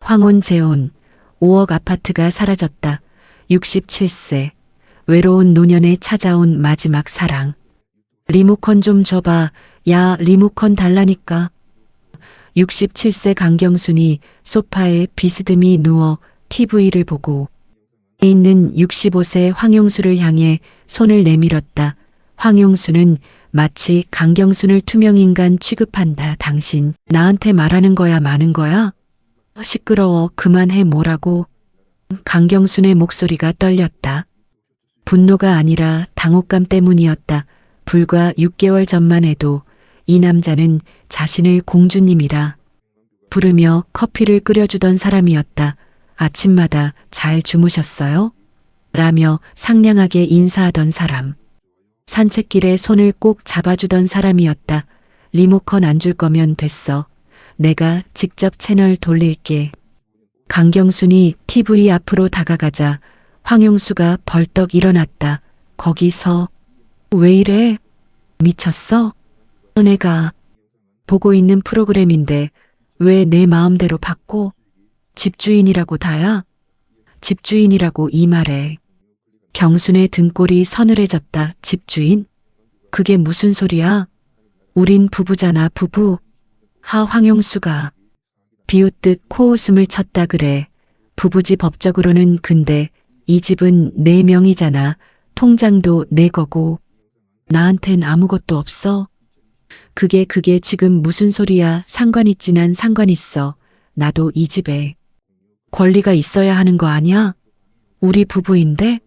황혼 재혼, 5억 아파트가 사라졌다. 67세, 외로운 노년에 찾아온 마지막 사랑. 리모컨 좀 줘봐. 야, 리모컨 달라니까. 67세 강경순이 소파에 비스듬히 누워 TV를 보고 있는 65세 황용수를 향해 손을 내밀었다. 황용수는 마치 강경순을 투명인간 취급한다. 당신 나한테 말하는 거야 마는 거야? 시끄러워. 그만해. 뭐라고? 강경순의 목소리가 떨렸다. 분노가 아니라 당혹감 때문이었다. 불과 6개월 전만 해도 이 남자는 자신을 공주님이라 부르며 커피를 끓여주던 사람이었다. 아침마다 잘 주무셨어요? 라며 상냥하게 인사하던 사람. 산책길에 손을 꼭 잡아주던 사람이었다. 리모컨 안 줄 거면 됐어. 내가 직접 채널 돌릴게. 강경순이 TV 앞으로 다가가자 황용수가 벌떡 일어났다. 거기서 왜 이래? 미쳤어? 내가 보고 있는 프로그램인데 왜 내 마음대로 바꿔? 집주인이라고 다야? 집주인이라고 이 말에 경순의 등골이 서늘해졌다. 집주인? 그게 무슨 소리야? 우린 부부잖아 부부. 황용수가 비웃듯 코웃음을 쳤다. 그래. 부부지 법적으로는. 근데 이 집은 내 명의잖아. 통장도 내 거고. 나한텐 아무것도 없어. 그게 지금 무슨 소리야. 상관 있지. 난 상관 있어. 나도 이 집에 권리가 있어야 하는 거 아니야? 우리 부부인데?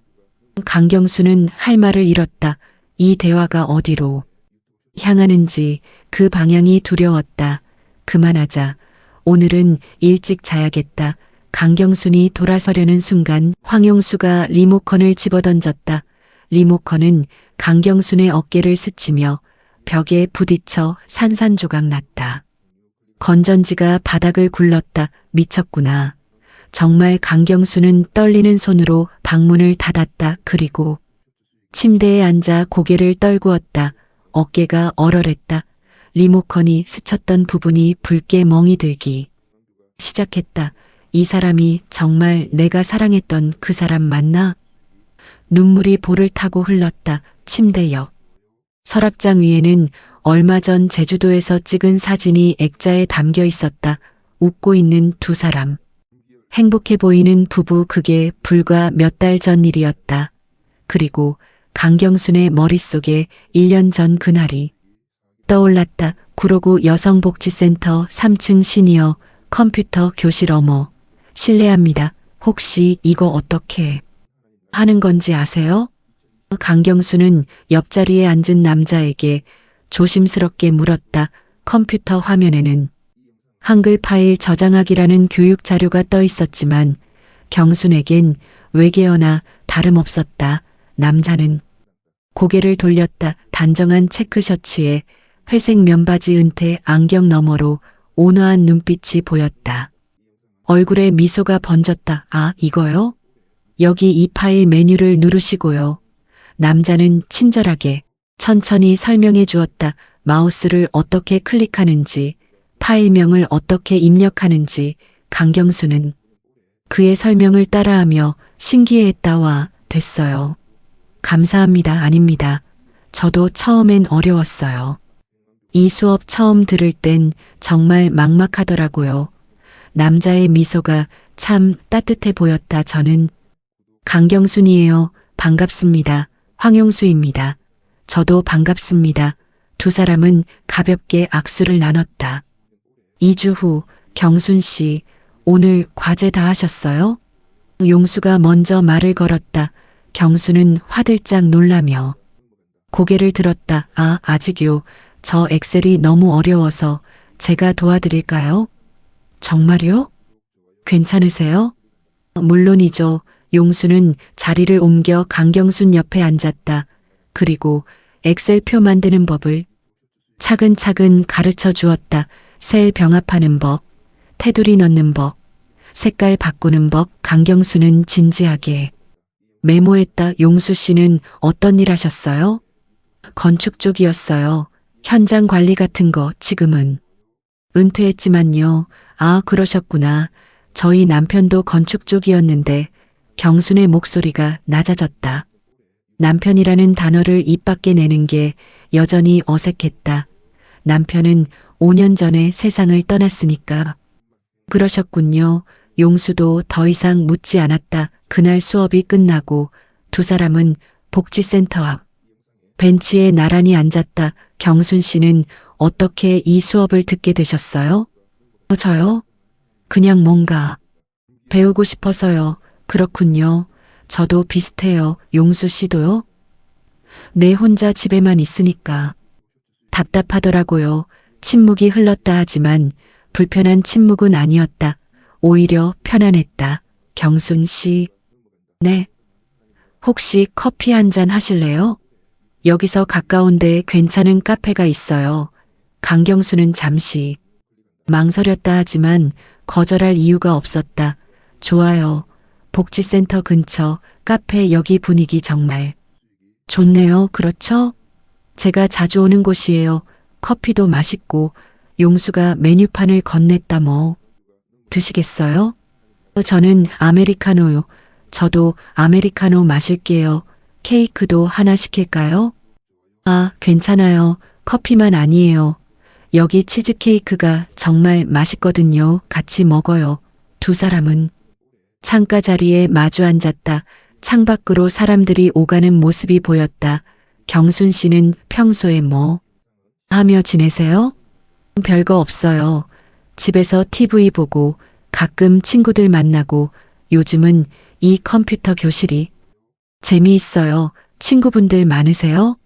강경수는 할 말을 잃었다. 이 대화가 어디로 향하는지 그 방향이 두려웠다. 그만하자. 오늘은 일찍 자야겠다. 강경순이 돌아서려는 순간 황용수가 리모컨을 집어던졌다. 리모컨은 강경순의 어깨를 스치며 벽에 부딪혀 산산조각 났다. 건전지가 바닥을 굴렀다. 미쳤구나. 정말. 강경수는 떨리는 손으로 방문을 닫았다. 그리고 침대에 앉아 고개를 떨구었다. 어깨가 얼얼했다. 리모컨이 스쳤던 부분이 붉게 멍이 들기 시작했다. 이 사람이 정말 내가 사랑했던 그 사람 맞나? 눈물이 볼을 타고 흘렀다. 침대 옆 서랍장 위에는 얼마 전 제주도에서 찍은 사진이 액자에 담겨 있었다. 웃고 있는 두 사람. 행복해 보이는 부부. 그게 불과 몇 달 전 일이었다. 그리고 강경순의 머릿속에 1년 전 그날이 떠올랐다. 구로구 여성복지센터 3층 시니어 컴퓨터 교실. 어머, 실례합니다. 혹시 이거 어떻게 하는 건지 아세요? 강경수는 옆자리에 앉은 남자에게 조심스럽게 물었다. 컴퓨터 화면에는 한글 파일 저장하기라는 교육 자료가 떠 있었지만 경순에겐 외계어나 다름없었다. 남자는 고개를 돌렸다. 단정한 체크 셔츠에 회색 면바지, 은퇴 안경 너머로 온화한 눈빛이 보였다. 얼굴에 미소가 번졌다. 아, 이거요? 여기 이 파일 메뉴를 누르시고요. 남자는 친절하게 천천히 설명해 주었다. 마우스를 어떻게 클릭하는지, 파일명을 어떻게 입력하는지. 강경수는 그의 설명을 따라하며 신기해했다. 와, 됐어요. 감사합니다. 아닙니다. 저도 처음엔 어려웠어요. 이 수업 처음 들을 땐 정말 막막하더라고요. 남자의 미소가 참 따뜻해 보였다. 저는 강경순이에요. 반갑습니다. 황용수입니다. 저도 반갑습니다. 두 사람은 가볍게 악수를 나눴다. 2주 후. 경순 씨, 오늘 과제 다 하셨어요? 용수가 먼저 말을 걸었다. 경수는 화들짝 놀라며 고개를 들었다. 아, 아직요. 저 엑셀이 너무 어려워서 제가 도와드릴까요? 정말요? 괜찮으세요? 물론이죠. 용수는 자리를 옮겨 강경순 옆에 앉았다. 그리고 엑셀표 만드는 법을 차근차근 가르쳐 주었다. 셀 병합하는 법, 테두리 넣는 법, 색깔 바꾸는 법. 강경수는 진지하게 메모했다. 용수 씨는 어떤 일 하셨어요? 건축 쪽이었어요. 현장 관리 같은 거. 지금은 은퇴했지만요. 아, 그러셨구나. 저희 남편도 건축 쪽이었는데 경순의 목소리가 낮아졌다. 남편이라는 단어를 입 밖에 내는 게 여전히 어색했다. 남편은 5년 전에 세상을 떠났으니까. 그러셨군요. 용수도 더 이상 묻지 않았다. 그날 수업이 끝나고 두 사람은 복지센터 앞 벤치에 나란히 앉았다. 경순 씨는 어떻게 이 수업을 듣게 되셨어요? 저요? 그냥 뭔가 배우고 싶어서요. 그렇군요. 저도 비슷해요. 용수 씨도요? 내 혼자 집에만 있으니까. 답답하더라고요. 침묵이 흘렀다 하지만 불편한 침묵은 아니었다. 오히려 편안했다. 경순 씨. 네. 혹시 커피 한 잔 하실래요? 여기서 가까운데 괜찮은 카페가 있어요. 강경수는 잠시 망설였다 하지만 거절할 이유가 없었다. 좋아요. 복지센터 근처 카페 여기 분위기 정말 좋네요. 그렇죠? 제가 자주 오는 곳이에요. 커피도 맛있고 용수가 메뉴판을 건넸다 뭐. 드시겠어요? 저는 아메리카노요. 저도 아메리카노 마실게요. 케이크도 하나 시킬까요? 아, 괜찮아요. 커피만 아니에요. 여기 치즈케이크가 정말 맛있거든요. 같이 먹어요. 두 사람은 창가 자리에 마주 앉았다. 창밖으로 사람들이 오가는 모습이 보였다. 경순 씨는 평소에 뭐 하며 지내세요? 별거 없어요. 집에서 TV 보고 가끔 친구들 만나고 요즘은 이 컴퓨터 교실이 재미있어요. 친구분들 많으세요?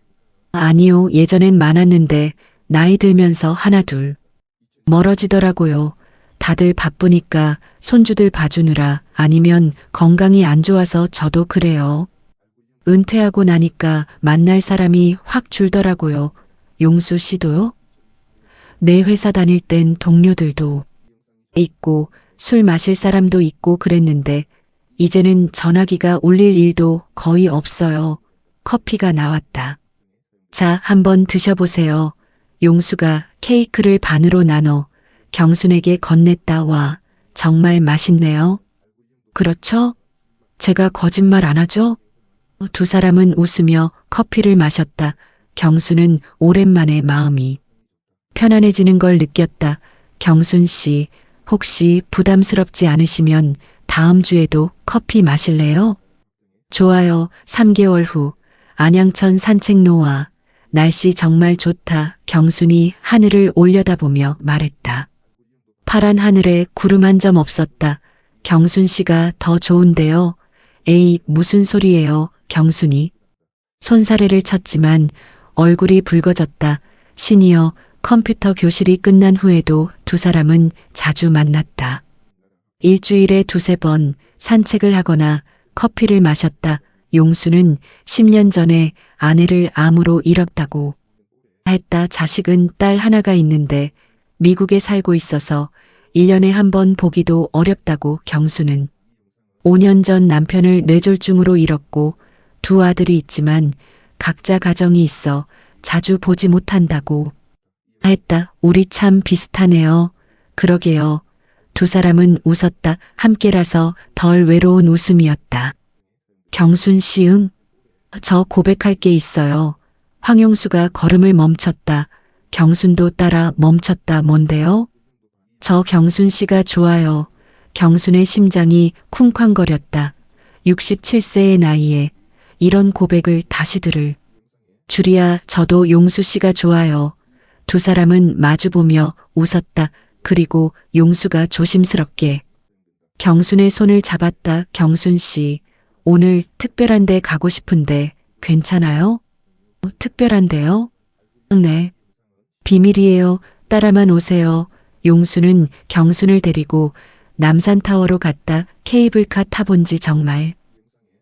아니요. 예전엔 많았는데 나이 들면서 하나둘 멀어지더라고요. 다들 바쁘니까 손주들 봐주느라 아니면 건강이 안 좋아서 저도 그래요. 은퇴하고 나니까 만날 사람이 확 줄더라고요. 용수 씨도요? 내 회사 다닐 땐 동료들도 있고 술 마실 사람도 있고 그랬는데 이제는 전화기가 울릴 일도 거의 없어요. 커피가 나왔다. 자, 한번 드셔보세요. 용수가 케이크를 반으로 나눠 경순에게 건넸다. 와, 정말 맛있네요. 그렇죠? 제가 거짓말 안 하죠? 두 사람은 웃으며 커피를 마셨다. 경순은 오랜만에 마음이 편안해지는 걸 느꼈다. 경순 씨, 혹시 부담스럽지 않으시면 다음 주에도 커피 마실래요? 좋아요. 3개월 후 안양천 산책로와 날씨 정말 좋다. 경순이 하늘을 올려다보며 말했다. 파란 하늘에 구름 한 점 없었다. 경순 씨가 더 좋은데요. 에이, 무슨 소리예요. 경순이 손사래를 쳤지만 얼굴이 붉어졌다. 시니어 컴퓨터 교실이 끝난 후에도 두 사람은 자주 만났다. 일주일에 두세 번 산책을 하거나 커피를 마셨다. 용수는 10년 전에 아내를 암으로 잃었다고 했다. 자식은 딸 하나가 있는데 미국에 살고 있어서 1년에 한 번 보기도 어렵다고. 경수는 5년 전 남편을 뇌졸중으로 잃었고 두 아들이 있지만 각자 가정이 있어 자주 보지 못한다고 했다. 우리 참 비슷하네요. 그러게요. 두 사람은 웃었다. 함께라서 덜 외로운 웃음이었다. 경순 씨, 응? 저 고백할 게 있어요. 황용수가 걸음을 멈췄다. 경순도 따라 멈췄다. 뭔데요? 저 경순 씨가 좋아요. 경순의 심장이 쿵쾅거렸다. 67세의 나이에 이런 고백을 다시 들을 줄이야. 저도 용수 씨가 좋아요. 두 사람은 마주보며 웃었다. 그리고 용수가 조심스럽게 경순의 손을 잡았다. 경순 씨, 오늘 특별한 데 가고 싶은데 괜찮아요? 특별한데요? 네. 비밀이에요. 따라만 오세요. 용수는 경순을 데리고 남산타워로 갔다. 케이블카 타본 지 정말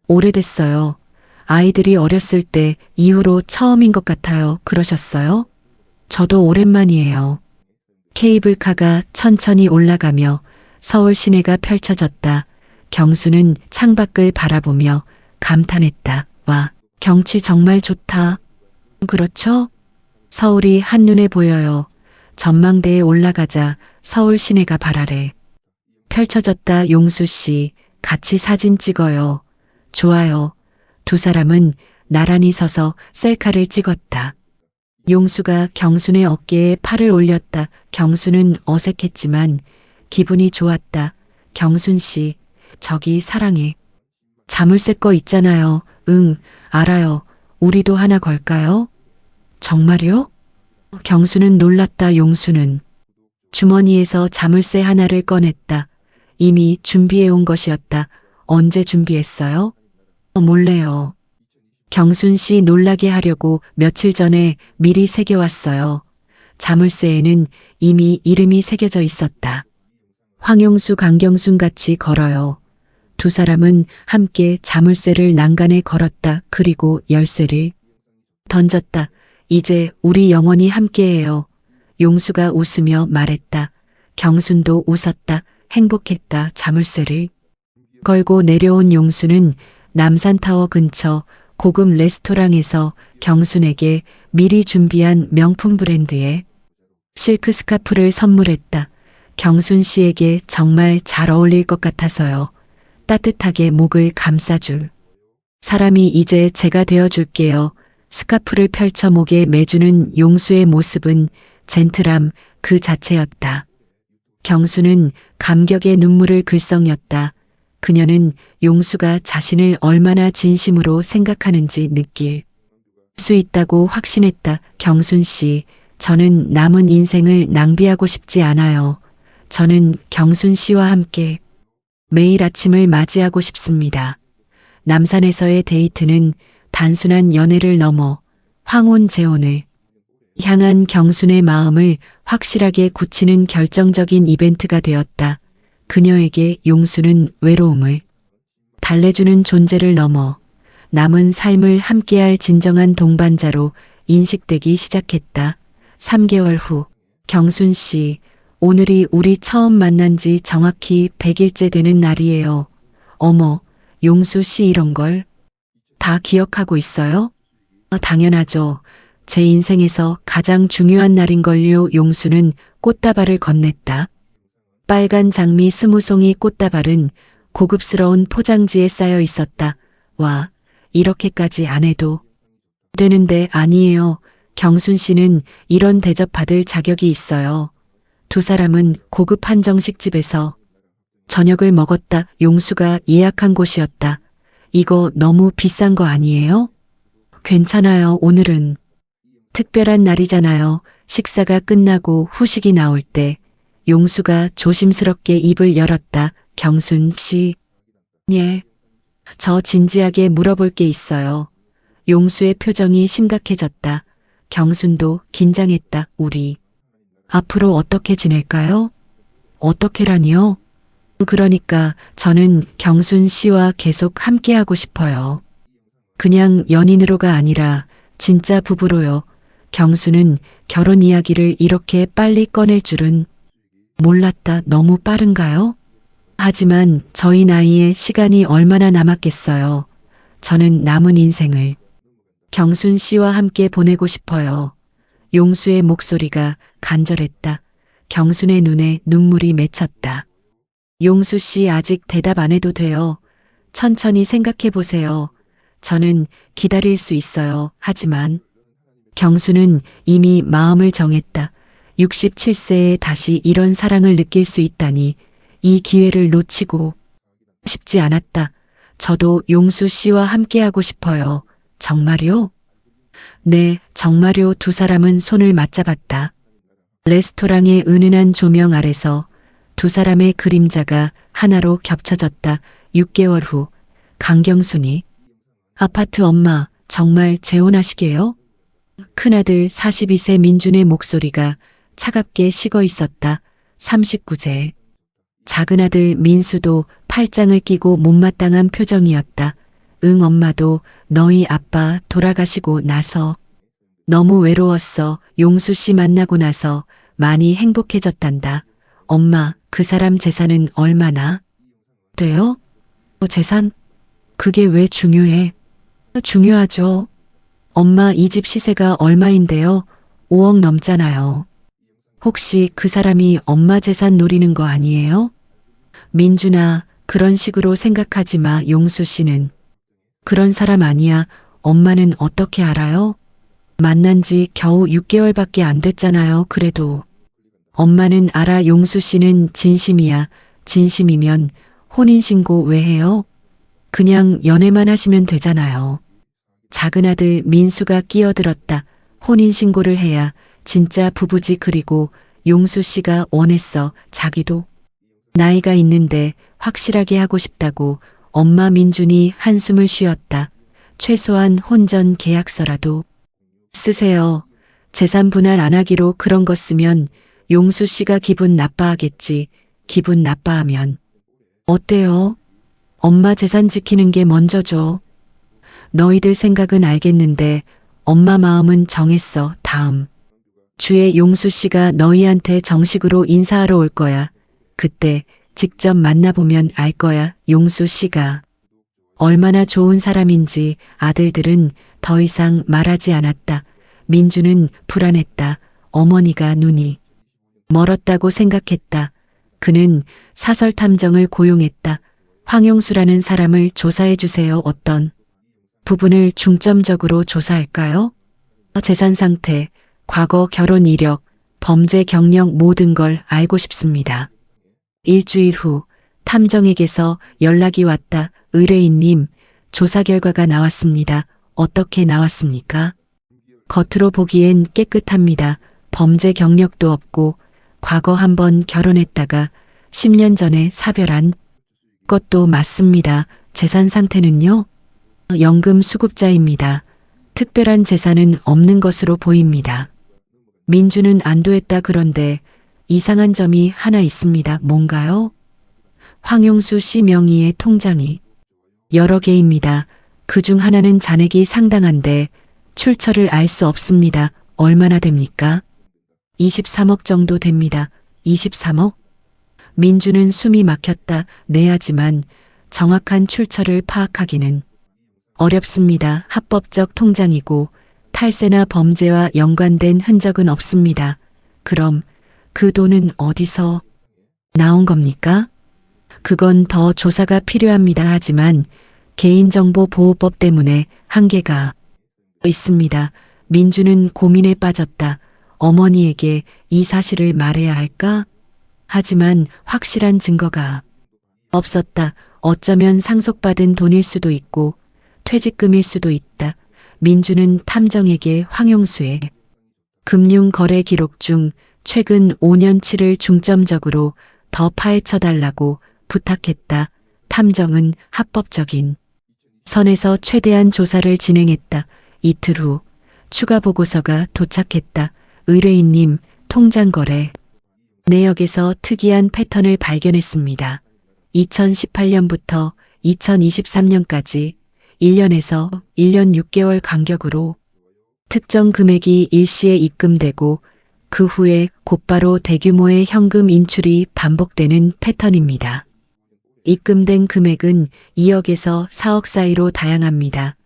오래됐어요. 아이들이 어렸을 때 이후로 처음인 것 같아요. 그러셨어요? 저도 오랜만이에요. 케이블카가 천천히 올라가며 서울 시내가 펼쳐졌다. 경수는 창밖을 바라보며 감탄했다. 와, 경치 정말 좋다. 그렇죠? 서울이 한눈에 보여요. 전망대에 올라가자 서울 시내가 발아래 펼쳐졌다. 용수 씨, 같이 사진 찍어요. 좋아요. 두 사람은 나란히 서서 셀카를 찍었다. 용수가 경순의 어깨에 팔을 올렸다. 경순은 어색했지만 기분이 좋았다. 경순 씨, 저기 사랑해. 자물쇠 거 있잖아요. 응, 알아요. 우리도 하나 걸까요? 정말요? 경수는 놀랐다. 용수는 주머니에서 자물쇠 하나를 꺼냈다. 이미 준비해온 것이었다. 언제 준비했어요? 몰래요. 경순 씨 놀라게 하려고 며칠 전에 미리 새겨왔어요. 자물쇠에는 이미 이름이 새겨져 있었다. 황용수, 강경순 같이 걸어요. 두 사람은 함께 자물쇠를 난간에 걸었다. 그리고 열쇠를 던졌다. 이제 우리 영원히 함께해요. 용수가 웃으며 말했다. 경순도 웃었다. 행복했다. 자물쇠를 걸고 내려온 용수는 남산타워 근처 고급 레스토랑에서 경순에게 미리 준비한 명품 브랜드의 실크 스카프를 선물했다. 경순 씨에게 정말 잘 어울릴 것 같아서요. 따뜻하게 목을 감싸줄 사람이 이제 제가 되어줄게요. 스카프를 펼쳐 목에 매주는 용수의 모습은 젠틀함 그 자체였다. 경수는 감격의 눈물을 글썽였다. 그녀는 용수가 자신을 얼마나 진심으로 생각하는지 느낄 수 있다고 확신했다. 경순 씨, 저는 남은 인생을 낭비하고 싶지 않아요. 저는 경순 씨와 함께 매일 아침을 맞이하고 싶습니다. 남산에서의 데이트는 단순한 연애를 넘어 황혼 재혼을 향한 경순의 마음을 확실하게 굳히는 결정적인 이벤트가 되었다. 그녀에게 용수는 외로움을 달래주는 존재를 넘어 남은 삶을 함께할 진정한 동반자로 인식되기 시작했다. 3개월 후, 경순 씨, 오늘이 우리 처음 만난 지 정확히 100일째 되는 날이에요. 어머, 용수 씨 이런 걸 다 기억하고 있어요? 당연하죠. 제 인생에서 가장 중요한 날인걸요. 용수는 꽃다발을 건넸다. 빨간 장미 20송이 꽃다발은 고급스러운 포장지에 쌓여 있었다. 와, 이렇게까지 안 해도 되는데. 아니에요. 경순 씨는 이런 대접 받을 자격이 있어요. 두 사람은 고급 한정식집에서 저녁을 먹었다. 용수가 예약한 곳이었다. 이거 너무 비싼 거 아니에요? 괜찮아요. 오늘은 특별한 날이잖아요. 식사가 끝나고 후식이 나올 때 용수가 조심스럽게 입을 열었다. 경순 씨. 예. 저 진지하게 물어볼 게 있어요. 용수의 표정이 심각해졌다. 경순도 긴장했다. 우리 앞으로 어떻게 지낼까요? 어떻게라니요? 그러니까 저는 경순 씨와 계속 함께하고 싶어요. 그냥 연인으로가 아니라 진짜 부부로요. 경수는 결혼 이야기를 이렇게 빨리 꺼낼 줄은 몰랐다. 너무 빠른가요? 하지만 저희 나이에 시간이 얼마나 남았겠어요. 저는 남은 인생을 경순 씨와 함께 보내고 싶어요. 용수의 목소리가 간절했다. 경순의 눈에 눈물이 맺혔다. 용수 씨 아직 대답 안 해도 돼요. 천천히 생각해 보세요. 저는 기다릴 수 있어요. 하지만 경수는 이미 마음을 정했다. 67세에 다시 이런 사랑을 느낄 수 있다니 이 기회를 놓치고 싶지 않았다. 저도 용수 씨와 함께하고 싶어요. 정말요? 네, 정말요. 두 사람은 손을 맞잡았다. 레스토랑의 은은한 조명 아래서 두 사람의 그림자가 하나로 겹쳐졌다. 6개월 후, 강경순이 아파트. 엄마, 정말 재혼하시게요? 큰아들 42세 민준의 목소리가 차갑게 식어 있었다. 39세. 작은아들 민수도 팔짱을 끼고 못마땅한 표정이었다. 응, 엄마도 너희 아빠 돌아가시고 나서 너무 외로웠어. 용수 씨 만나고 나서 많이 행복해졌단다. 엄마, 그 사람 재산은 얼마나 돼요? 재산? 그게 왜 중요해? 중요하죠. 엄마, 이 집 시세가 얼마인데요? 5억 넘잖아요. 혹시 그 사람이 엄마 재산 노리는 거 아니에요? 민준아, 그런 식으로 생각하지 마. 용수 씨는 그런 사람 아니야. 엄마는 어떻게 알아요? 만난 지 겨우 6개월밖에 안 됐잖아요. 그래도 엄마는 알아. 용수 씨는 진심이야. 진심이면 혼인신고 왜 해요? 그냥 연애만 하시면 되잖아요. 작은 아들 민수가 끼어들었다. 혼인신고를 해야 진짜 부부지. 그리고 용수 씨가 원했어. 자기도 나이가 있는데 확실하게 하고 싶다고. 엄마. 민준이 한숨을 쉬었다. 최소한 혼전 계약서라도 쓰세요. 재산 분할 안 하기로 그런 거 쓰면 용수 씨가 기분 나빠하겠지. 기분 나빠하면 어때요? 엄마 재산 지키는 게 먼저죠. 너희들 생각은 알겠는데 엄마 마음은 정했어. 다음 주에 용수 씨가 너희한테 정식으로 인사하러 올 거야. 그때 직접 만나보면 알 거야. 용수 씨가 얼마나 좋은 사람인지. 아들들은 더 이상 말하지 않았다. 민주는 불안했다. 어머니가 눈이 멀었다고 생각했다. 그는 사설 탐정을 고용했다. 황용수라는 사람을 조사해 주세요. 어떤 부분을 중점적으로 조사할까요? 재산 상태, 과거 결혼 이력, 범죄 경력 모든 걸 알고 싶습니다. 일주일 후 탐정에게서 연락이 왔다. 의뢰인님, 조사 결과가 나왔습니다. 어떻게 나왔습니까? 겉으로 보기엔 깨끗합니다. 범죄 경력도 없고 과거 한번 결혼했다가 10년 전에 사별한 것도 맞습니다. 재산 상태는요? 연금 수급자입니다. 특별한 재산은 없는 것으로 보입니다. 민주는 안도했다. 그런데 이상한 점이 하나 있습니다. 뭔가요? 황용수 씨 명의의 통장이 여러 개입니다. 그중 하나는 잔액이 상당한데 출처를 알 수 없습니다. 얼마나 됩니까? 23억 정도 됩니다. 23억? 민주는 숨이 막혔다. 내야지만 정확한 출처를 파악하기는 어렵습니다. 합법적 통장이고 탈세나 범죄와 연관된 흔적은 없습니다. 그럼 그 돈은 어디서 나온 겁니까? 그건 더 조사가 필요합니다. 하지만 개인정보보호법 때문에 한계가 있습니다. 민주는 고민에 빠졌다. 어머니에게 이 사실을 말해야 할까? 하지만 확실한 증거가 없었다. 어쩌면 상속받은 돈일 수도 있고 퇴직금일 수도 있다. 민주는 탐정에게 황용수의 금융거래 기록 중 최근 5년치를 중점적으로 더 파헤쳐달라고 부탁했다. 탐정은 합법적인 선에서 최대한 조사를 진행했다. 이틀 후 추가 보고서가 도착했다. 의뢰인님, 통장 거래 내역에서 특이한 패턴을 발견했습니다. 2018년부터 2023년까지 1년에서 1년 6개월 간격으로 특정 금액이 일시에 입금되고 그 후에 곧바로 대규모의 현금 인출이 반복되는 패턴입니다. 입금된 금액은 2억에서 4억 사이로 다양합니다.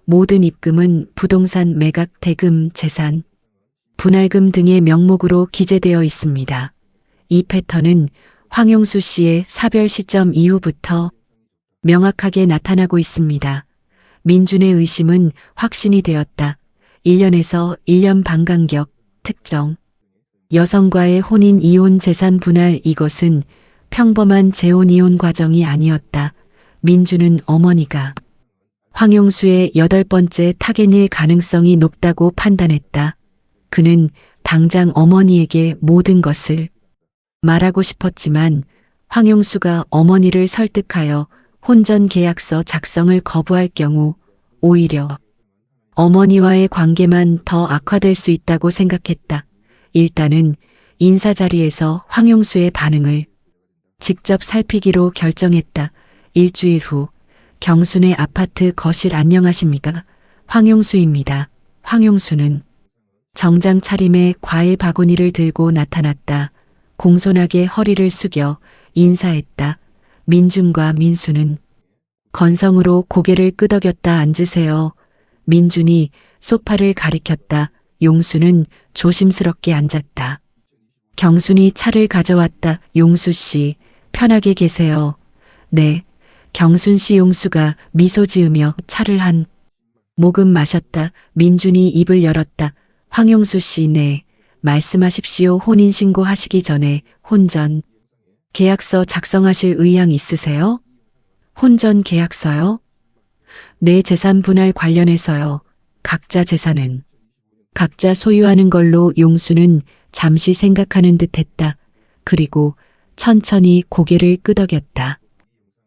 모든 입금은 부동산 매각, 대금, 재산, 분할금 등의 명목으로 기재되어 있습니다. 이 패턴은 황용수 씨의 사별 시점 이후부터 명확하게 나타나고 있습니다. 민준의 의심은 확신이 되었다. 1년에서 1년 반 간격, 특정 여성과의 혼인 이혼 재산 분할. 이것은 평범한 재혼 이혼 과정이 아니었다. 민주는 어머니가 황용수의 8번째 타겟일 가능성이 높다고 판단했다. 그는 당장 어머니에게 모든 것을 말하고 싶었지만 황용수가 어머니를 설득하여 혼전 계약서 작성을 거부할 경우 오히려 어머니와의 관계만 더 악화될 수 있다고 생각했다. 일단은 인사 자리에서 황용수의 반응을 직접 살피기로 결정했다. 일주일 후 경순의 아파트 거실. 안녕하십니까? 황용수입니다. 황용수는 정장 차림에 과일 바구니를 들고 나타났다. 공손하게 허리를 숙여 인사했다. 민준과 민수는 건성으로 고개를 끄덕였다. 앉으세요. 민준이 소파를 가리켰다. 용수는 조심스럽게 앉았다. 경순이 차를 가져왔다. 용수 씨, 편하게 계세요. 네. 경순 씨. 용수가 미소 지으며 차를 한 모금 마셨다. 민준이 입을 열었다. 황용수 씨. 네. 말씀하십시오. 혼인신고 하시기 전에 혼전 계약서 작성하실 의향 있으세요? 혼전 계약서요? 내 재산 분할 관련해서요. 각자 재산은 각자 소유하는 걸로. 용수는 잠시 생각하는 듯 했다. 그리고 천천히 고개를 끄덕였다.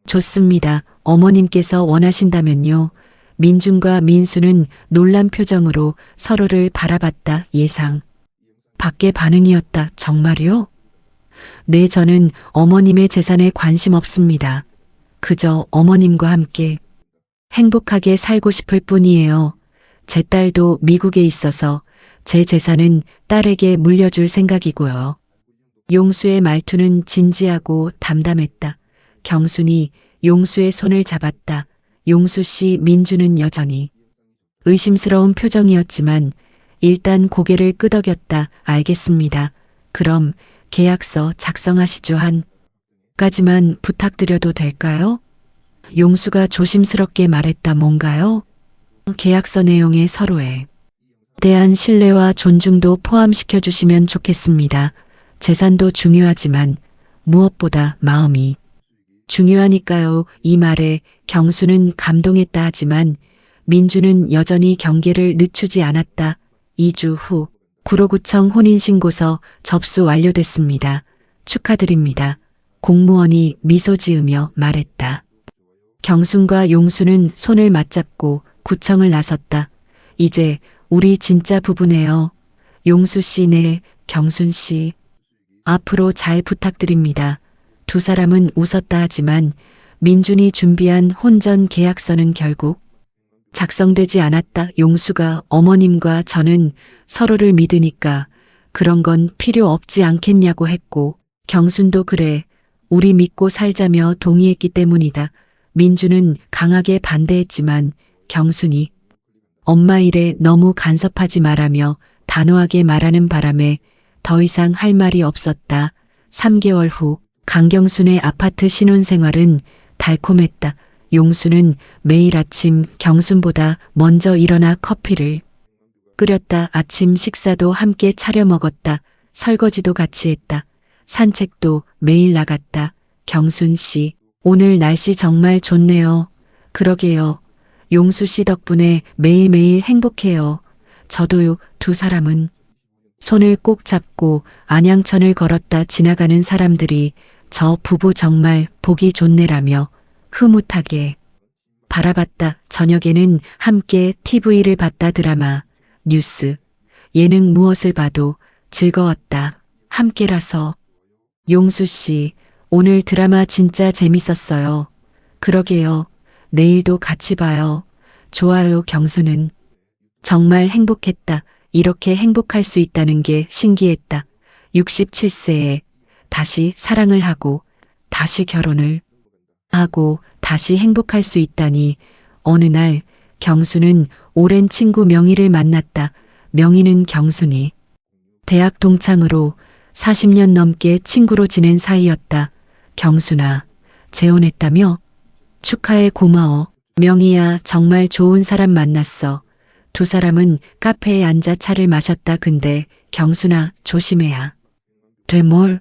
좋습니다. 어머님께서 원하신다면요. 민준과 민수는 놀란 표정으로 서로를 바라봤다. 예상 밖의 반응이었다. 정말요? 네, 저는 어머님의 재산에 관심 없습니다. 그저 어머님과 함께 행복하게 살고 싶을 뿐이에요. 제 딸도 미국에 있어서 제 재산은 딸에게 물려줄 생각이고요. 용수의 말투는 진지하고 담담했다. 경순이 용수의 손을 잡았다. 용수 씨. 민주는 여전히 의심스러운 표정이었지만 일단 고개를 끄덕였다. 알겠습니다. 그럼 계약서 작성하시죠. 한 가지만 부탁드려도 될까요? 용수가 조심스럽게 말했다. 뭔가요? 계약서 내용에 서로에 대한 신뢰와 존중도 포함시켜 주시면 좋겠습니다. 재산도 중요하지만 무엇보다 마음이 중요하니까요. 이 말에 경수는 감동했다 하지만 민주는 여전히 경계를 늦추지 않았다. 2주 후 구로구청 혼인신고서 접수 완료됐습니다. 축하드립니다. 공무원이 미소 지으며 말했다. 경순과 용수는 손을 맞잡고 구청을 나섰다. 이제 우리 진짜 부부네요. 용수 씨. 네. 경순 씨. 앞으로 잘 부탁드립니다. 두 사람은 웃었다 하지만 민준이 준비한 혼전 계약서는 결국 작성되지 않았다. 용수가 어머님과 저는 서로를 믿으니까 그런 건 필요 없지 않겠냐고 했고 경순도 그래. 우리 믿고 살자며 동의했기 때문이다. 민주는 강하게 반대했지만 경순이 엄마 일에 너무 간섭하지 말라며 단호하게 말하는 바람에 더 이상 할 말이 없었다. 3개월 후 강경순의 아파트 신혼생활은 달콤했다. 용수는 매일 아침 경순보다 먼저 일어나 커피를 끓였다. 아침 식사도 함께 차려 먹었다. 설거지도 같이 했다. 산책도 매일 나갔다. 경순 씨. 오늘 날씨 정말 좋네요. 그러게요. 용수 씨 덕분에 매일매일 행복해요. 저도요. 두 사람은 손을 꼭 잡고 안양천을 걸었다. 지나가는 사람들이 저 부부 정말 보기 좋네라며 흐뭇하게 바라봤다. 저녁에는 함께 TV를 봤다. 드라마, 뉴스, 예능 무엇을 봐도 즐거웠다. 함께라서. 용수 씨, 오늘 드라마 진짜 재밌었어요. 그러게요. 내일도 같이 봐요. 좋아요. 경수는 정말 행복했다. 이렇게 행복할 수 있다는 게 신기했다. 67세에 다시 사랑을 하고 다시 결혼을 하고 다시 행복할 수 있다니. 어느 날 경수는 오랜 친구 명희를 만났다. 명희는 경순이 대학 동창으로 40년 넘게 친구로 지낸 사이였다. 경순아, 재혼했다며? 축하해. 고마워. 명희야, 정말 좋은 사람 만났어. 두 사람은 카페에 앉아 차를 마셨다. 근데 경순아, 조심해야 돼. 뭘?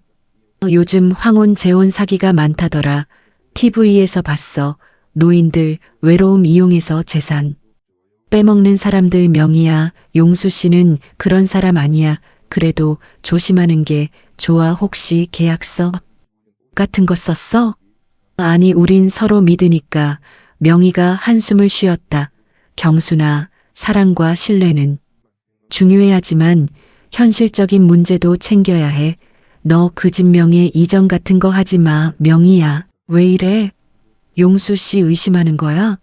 요즘 황혼 재혼 사기가 많다더라. TV에서 봤어. 노인들 외로움 이용해서 재산 빼먹는 사람들. 명희야, 용수 씨는 그런 사람 아니야. 그래도 조심하는 게 좋아. 혹시 계약서 같은 거 썼어? 아니, 우린 서로 믿으니까. 명희가 한숨을 쉬었다. 경순아, 사랑과 신뢰는 중요해야지만 현실적인 문제도 챙겨야 해. 너 그 집 명예 이전 같은 거 하지 마. 명희야, 왜 이래? 용수 씨 의심하는 거야?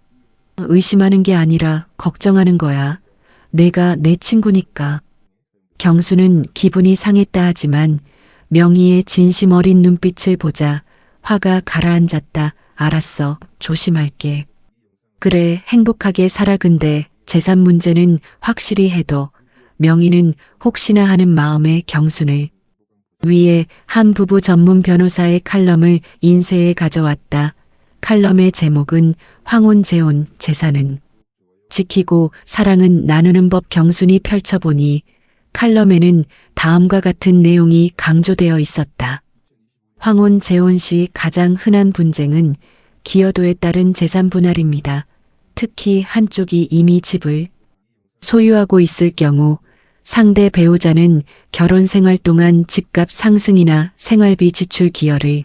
의심하는 게 아니라 걱정하는 거야. 내가 내 친구니까. 경수는 기분이 상했다 하지만 명희의 진심 어린 눈빛을 보자 화가 가라앉았다. 알았어. 조심할게. 그래, 행복하게 살아. 근데 재산 문제는 확실히 해도. 명희는 혹시나 하는 마음에 경순을 위에 한 부부 전문 변호사의 칼럼을 인쇄해 가져왔다. 칼럼의 제목은 황혼재혼 재산은 지키고 사랑은 나누는 법. 경순이 펼쳐보니 칼럼에는 다음과 같은 내용이 강조되어 있었다. 황혼재혼 시 가장 흔한 분쟁은 기여도에 따른 재산 분할입니다. 특히 한쪽이 이미 집을 소유하고 있을 경우 상대 배우자는 결혼 생활 동안 집값 상승이나 생활비 지출 기여를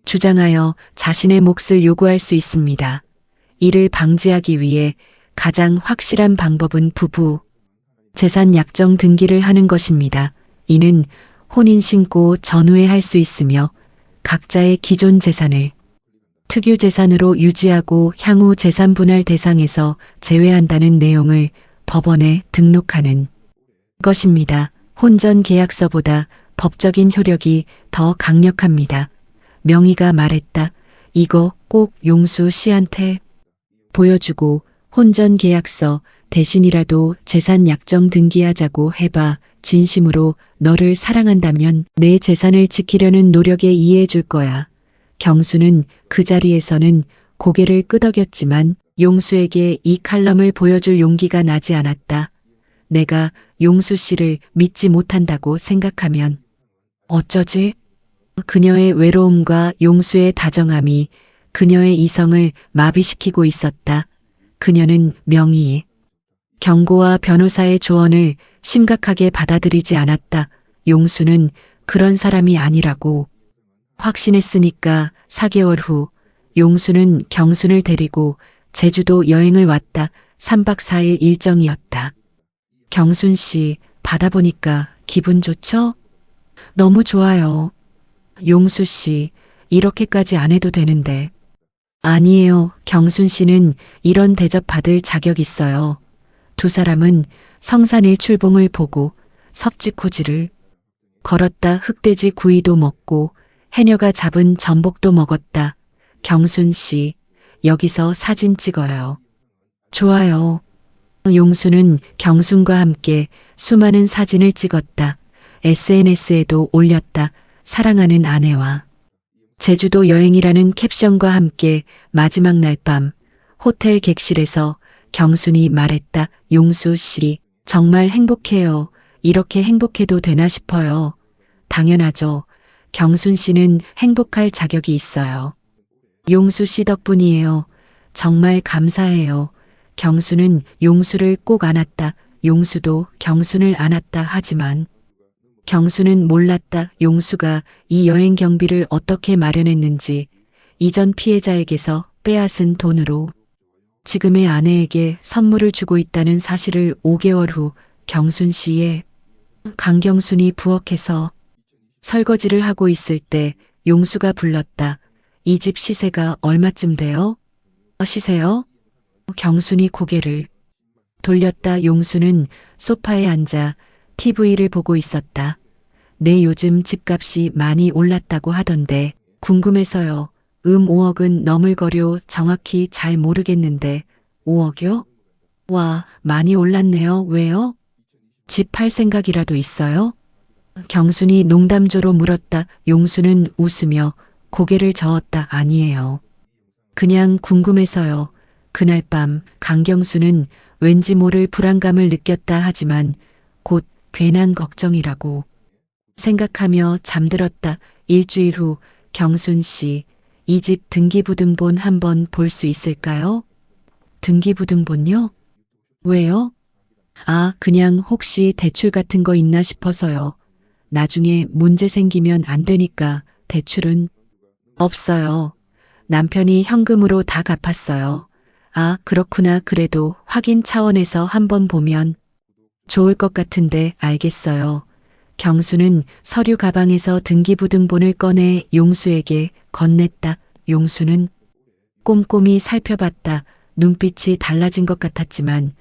주장하여 자신의 몫을 요구할 수 있습니다. 이를 방지하기 위해 가장 확실한 방법은 부부 재산 약정 등기를 하는 것입니다. 이는 혼인신고 전후에 할 수 있으며 각자의 기존 재산을 특유 재산으로 유지하고 향후 재산 분할 대상에서 제외한다는 내용을 법원에 등록하는 것입니다. 혼전 계약서보다 법적인 효력이 더 강력합니다. 명의가 말했다. 이거 꼭 용수 씨한테 보여주고 혼전 계약서 대신이라도 재산 약정 등기하자고 해봐. 진심으로 너를 사랑한다면 내 재산을 지키려는 노력에 이해해 줄 거야. 경수는 그 자리에서는 고개를 끄덕였지만 용수에게 이 칼럼을 보여줄 용기가 나지 않았다. 내가 용수 씨를 믿지 못한다고 생각하면 어쩌지? 그녀의 외로움과 용수의 다정함이 그녀의 이성을 마비시키고 있었다. 그녀는 명의, 경고와 변호사의 조언을 심각하게 받아들이지 않았다. 용수는 그런 사람이 아니라고 확신했으니까. 4개월 후 용수는 경순을 데리고 제주도 여행을 왔다. 3박 4일 일정이었다. 경순 씨, 바다 보니까 기분 좋죠? 너무 좋아요. 용수 씨, 이렇게까지 안 해도 되는데. 아니에요. 경순 씨는 이런 대접 받을 자격 있어요. 두 사람은 성산일 출봉을 보고 섭지코지를 걸었다. 흑돼지 구이도 먹고 해녀가 잡은 전복도 먹었다. 경순 씨, 여기서 사진 찍어요. 좋아요. 용수는 경순과 함께 수많은 사진을 찍었다. SNS에도 올렸다. 사랑하는 아내와 제주도 여행이라는 캡션과 함께 마지막 날 밤 호텔 객실에서 경순이 말했다. 용수 씨, 정말 행복해요. 이렇게 행복해도 되나 싶어요. 당연하죠. 경순 씨는 행복할 자격이 있어요. 용수 씨 덕분이에요. 정말 감사해요. 경수는 용수를 꼭 안았다. 용수도 경순을 안았다. 하지만 경수는 몰랐다. 용수가 이 여행 경비를 어떻게 마련했는지. 이전 피해자에게서 빼앗은 돈으로 지금의 아내에게 선물을 주고 있다는 사실을 5개월 후 경순 씨의 강경순이 부엌에서 설거지를 하고 있을 때 용수가 불렀다. 이 집 시세가 얼마쯤 돼요? 시세요? 경순이 고개를 돌렸다. 용수는 소파에 앉아 TV를 보고 있었다. 내 요즘 집값이 많이 올랐다고 하던데 궁금해서요. 5억은 넘을거려. 정확히 잘 모르겠는데 5억이요? 와, 많이 올랐네요. 왜요? 집 팔 생각이라도 있어요? 경순이 농담조로 물었다. 용수는 웃으며 고개를 저었다. 아니에요. 그냥 궁금해서요. 그날 밤 강경수는 왠지 모를 불안감을 느꼈다. 하지만 곧 괜한 걱정이라고 생각하며 잠들었다. 일주일 후 경순 씨, 이 집 등기부등본 한번 볼 수 있을까요? 등기부등본요? 왜요? 아, 그냥 혹시 대출 같은 거 있나 싶어서요. 나중에 문제 생기면 안 되니까. 대출은 없어요. 남편이 현금으로 다 갚았어요. 아, 그렇구나. 그래도 확인 차원에서 한번 보면 좋을 것 같은데. 알겠어요. 경수는 서류 가방에서 등기부등본을 꺼내 용수에게 건넸다. 용수는 꼼꼼히 살펴봤다. 눈빛이 달라진 것 같았지만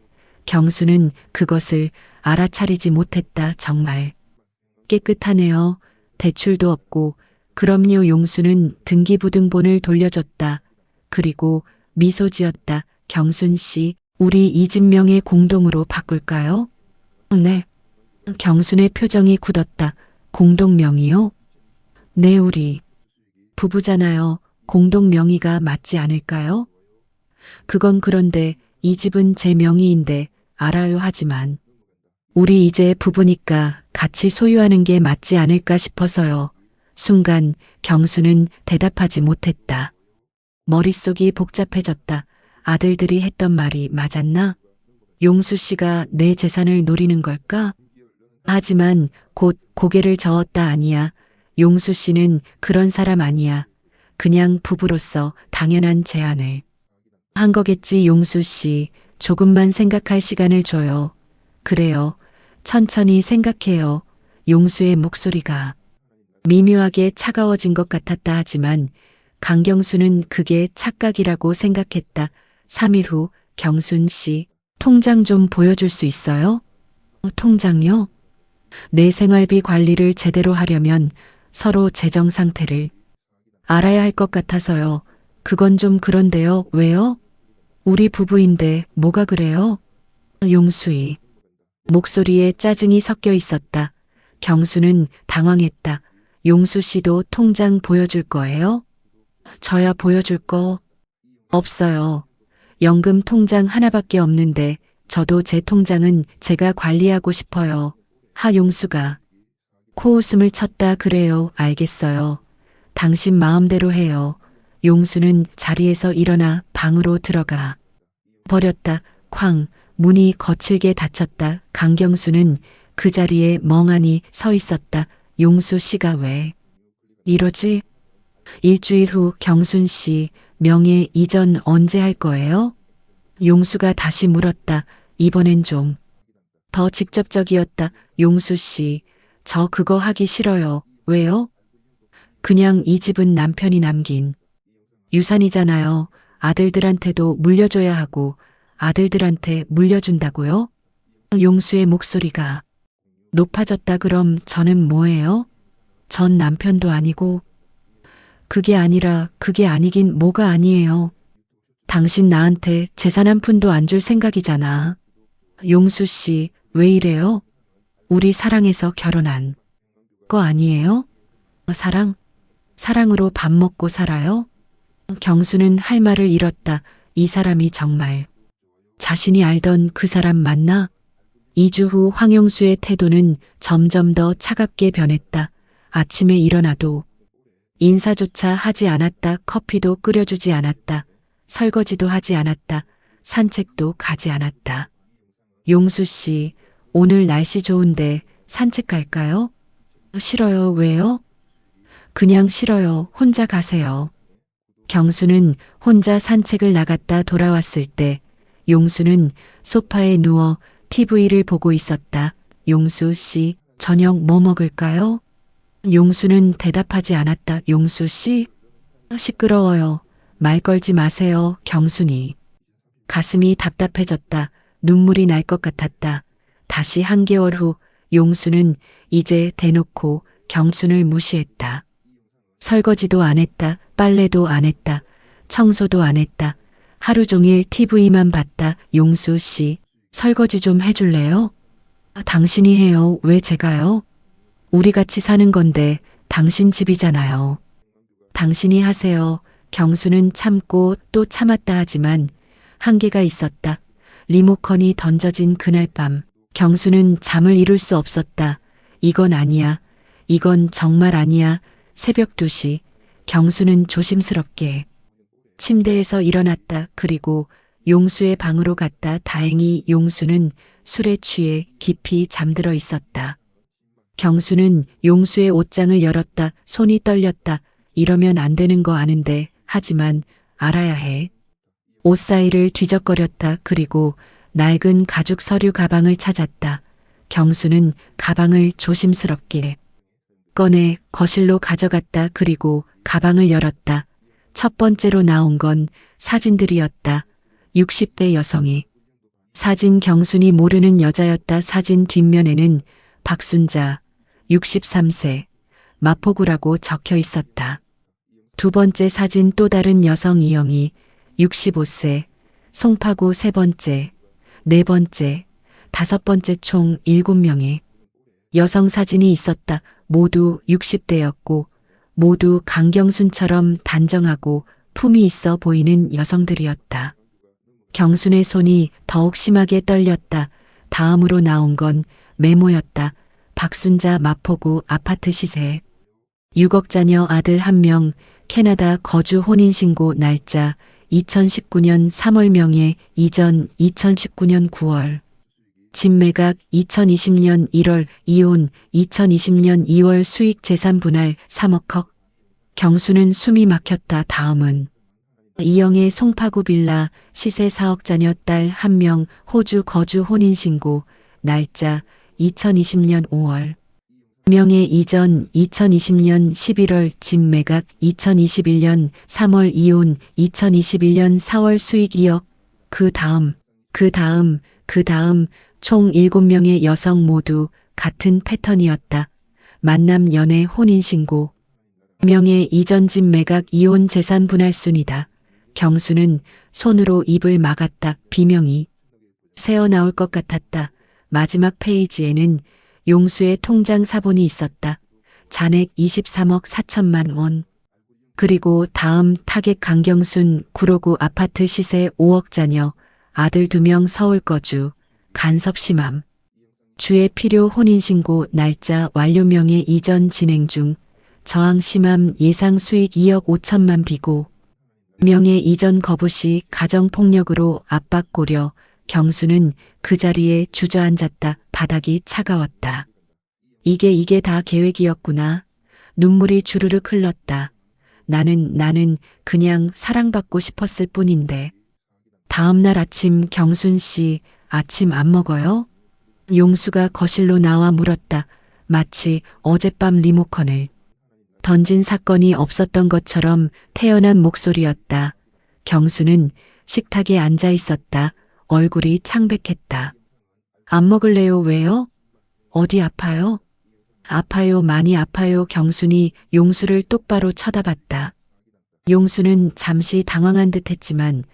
경수는 그것을 알아차리지 못했다. 정말 깨끗하네요. 대출도 없고. 그럼요. 용수는 등기부등본을 돌려줬다. 그리고 미소 지었다. 경순 씨, 우리 이 집 명의 공동으로 바꿀까요? 네. 경순의 표정이 굳었다. 공동명의요? 네, 우리 부부잖아요. 공동명의가 맞지 않을까요? 그건 그런데 이 집은 제 명의인데 알아요 하지만 우리 이제 부부니까 같이 소유하는 게 맞지 않을까 싶어서요. 순간 경수는 대답하지 못했다. 머릿속이 복잡해졌다. 아들들이 했던 말이 맞았나? 용수 씨가 내 재산을 노리는 걸까? 하지만 곧 고개를 저었다. 아니야. 용수 씨는 그런 사람 아니야. 그냥 부부로서 당연한 제안을 한 거겠지. 용수 씨, 조금만 생각할 시간을 줘요. 그래요. 천천히 생각해요. 용수의 목소리가 미묘하게 차가워진 것 같았다. 하지만 강경수는 그게 착각이라고 생각했다. 3일 후 경순 씨, 통장 좀 보여줄 수 있어요? 통장요? 내 생활비 관리를 제대로 하려면 서로 재정 상태를 알아야 할 것 같아서요. 그건 좀 그런데요. 왜요? 우리 부부인데 뭐가 그래요? 용수이. 목소리에 짜증이 섞여 있었다. 경수는 당황했다. 용수 씨도 통장 보여줄 거예요? 저야 보여줄 거 없어요. 연금 통장 하나밖에 없는데 저도 제 통장은 제가 관리하고 싶어요. 하용수가 코웃음을 쳤다. 그래요. 알겠어요. 당신 마음대로 해요. 용수는 자리에서 일어나 방으로 들어가 버렸다. 쾅, 문이 거칠게 닫혔다. 강경수는 그 자리에 멍하니 서 있었다. 용수 씨가 왜 이러지? 일주일 후 경순 씨, 명예 이전 언제 할 거예요? 용수가 다시 물었다. 이번엔 좀 더 직접적이었다. 용수 씨, 저 그거 하기 싫어요. 왜요? 그냥 이 집은 남편이 남긴 유산이잖아요. 아들들한테도 물려줘야 하고 아들들한테 물려준다고요? 용수의 목소리가 높아졌다. 그럼 저는 뭐예요? 전 남편도 아니고 그게 아니라 그게 아니긴 뭐가 아니에요. 당신 나한테 재산 한 푼도 안 줄 생각이잖아. 용수 씨, 왜 이래요? 우리 사랑해서 결혼한 거 아니에요? 사랑? 사랑으로 밥 먹고 살아요? 경수는 할 말을 잃었다. 이 사람이 정말 자신이 알던 그 사람 맞나? 2주 후 황용수의 태도는 점점 더 차갑게 변했다. 아침에 일어나도 인사조차 하지 않았다. 커피도 끓여주지 않았다. 설거지도 하지 않았다. 산책도 가지 않았다. 용수 씨, 오늘 날씨 좋은데 산책 갈까요? 싫어요. 왜요? 그냥 싫어요. 혼자 가세요. 경수는 혼자 산책을 나갔다 돌아왔을 때 용수는 소파에 누워 TV를 보고 있었다. 용수 씨, 저녁 뭐 먹을까요? 용수는 대답하지 않았다. 용수 씨? 시끄러워요. 말 걸지 마세요. 경순이. 가슴이 답답해졌다. 눈물이 날 것 같았다. 다시 한개월 후 용수는 이제 대놓고 경순을 무시했다. 설거지도 안 했다. 빨래도 안 했다. 청소도 안 했다. 하루 종일 TV만 봤다. 용수 씨, 설거지 좀 해줄래요? 당신이 해요. 왜 제가요? 우리 같이 사는 건데 당신 집이잖아요. 당신이 하세요. 경수는 참고 또 참았다. 하지만 한계가 있었다. 리모컨이 던져진 그날 밤 경수는 잠을 이룰 수 없었다. 이건 아니야. 이건 정말 아니야. 새벽 2시 경수는 조심스럽게 침대에서 일어났다. 그리고 용수의 방으로 갔다. 다행히 용수는 술에 취해 깊이 잠들어 있었다. 경수는 용수의 옷장을 열었다. 손이 떨렸다. 이러면 안 되는 거 아는데 하지만 알아야 해. 옷 사이를 뒤적거렸다. 그리고 낡은 가죽 서류 가방을 찾았다. 경수는 가방을 조심스럽게 꺼내 거실로 가져갔다. 그리고 가방을 열었다. 첫 번째로 나온 건 사진들이었다. 60대 여성이 사진 경순이 모르는 여자였다. 사진 뒷면에는 박순자 63세 마포구라고 적혀 있었다. 두 번째 사진 또 다른 여성 이영희 65세 송파구 세 번째, 네 번째, 다섯 번째 총 7명의 여성 사진이 있었다. 모두 60대였고 모두 강경순처럼 단정하고 품이 있어 보이는 여성들이었다. 경순의 손이 더욱 심하게 떨렸다. 다음으로 나온 건 메모였다. 박순자 마포구 아파트 시세. 6억 자녀 아들 1명, 캐나다 거주 혼인신고 날짜 2019년 3월 명예 이전 2019년 9월. 집 매각 2020년 1월 이혼 2020년 2월 수익 재산 분할 3억. 경수는 숨이 막혔다. 다음은 이영의 송파구 빌라 시세 4억 자녀 딸 1명 호주 거주 혼인신고 날짜 2020년 5월. 명예 이전 2020년 11월 집 매각 2021년 3월 이혼 2021년 4월 수익 2억. 그 다음 총 7명의 여성 모두 같은 패턴이었다. 만남 연애 혼인신고. 명예 이전 집 매각 이혼 재산 분할 순이다. 경수는 손으로 입을 막았다. 비명이 새어나올 것 같았다. 마지막 페이지에는 용수의 통장 사본이 있었다. 잔액 23억 4천만 원. 그리고 다음 타겟 강경순 구로구 아파트 시세 5억 자녀 아들 2명 서울 거주 간섭 심함. 주의 필요 혼인신고 날짜 완료 명예 이전 진행 중 저항 심함 예상 수익 2억 5천만 비고. 명예 이전 거부 시 가정폭력으로 압박 고려. 경수는 그 자리에 주저앉았다. 바닥이 차가웠다. 이게 다 계획이었구나. 눈물이 주르륵 흘렀다. 나는 그냥 사랑받고 싶었을 뿐인데. 다음 날 아침 경순 씨 아침 안 먹어요? 용수가 거실로 나와 물었다. 마치 어젯밤 리모컨을 던진 사건이 없었던 것처럼 태연한 목소리였다. 경수는 식탁에 앉아 있었다. 얼굴이 창백했다. 안 먹을래요? 왜요? 어디 아파요? 아파요, 많이 아파요. 경순이 용수를 똑바로 쳐다봤다. 용수는 잠시 당황한 듯 했지만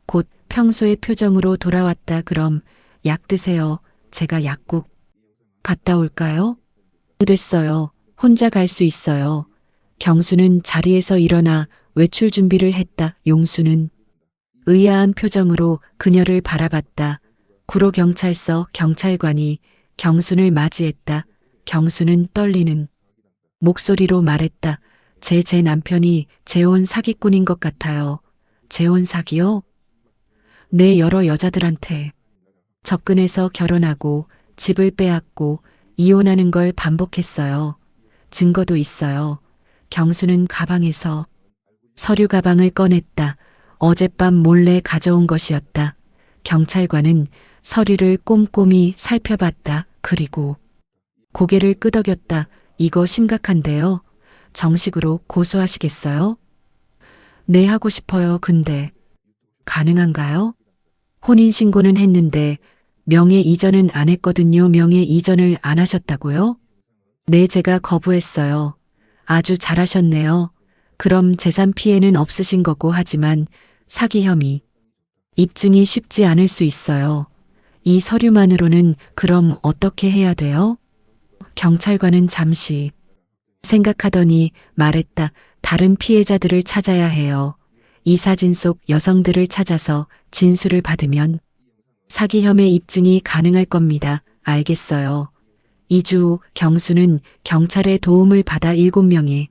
곧 평소의 표정으로 돌아왔다. 그럼 약 드세요. 제가 약국 갔다 올까요? 됐어요. 혼자 갈 수 있어요. 경수는 자리에서 일어나 외출 준비를 했다. 용수는 의아한 표정으로 그녀를 바라봤다. 구로경찰서 경찰관이 경순을 맞이했다. 경수는 떨리는 목소리로 말했다. 제 남편이 재혼 사기꾼인 것 같아요. 재혼 사기요? 네, 여러 여자들한테 접근해서 결혼하고 집을 빼앗고 이혼하는 걸 반복했어요. 증거도 있어요. 경수는 가방에서 서류 가방을 꺼냈다. 어젯밤 몰래 가져온 것이었다. 경찰관은 서류를 꼼꼼히 살펴봤다. 그리고 고개를 끄덕였다. 이거 심각한데요. 정식으로 고소하시겠어요? 네, 하고 싶어요. 근데 가능한가요? 혼인신고는 했는데 명예 이전은 안 했거든요. 명예 이전을 안 하셨다고요? 네, 제가 거부했어요. 아주 잘하셨네요. 그럼 재산 피해는 없으신 거고 하지만 사기 혐의 입증이 쉽지 않을 수 있어요. 이 서류만으로는 그럼 어떻게 해야 돼요? 경찰관은 잠시 생각하더니 말했다. 다른 피해자들을 찾아야 해요. 이 사진 속 여성들을 찾아서 진술을 받으면 사기 혐의 입증이 가능할 겁니다. 알겠어요. 2주 후 경수는 경찰의 도움을 받아 7명의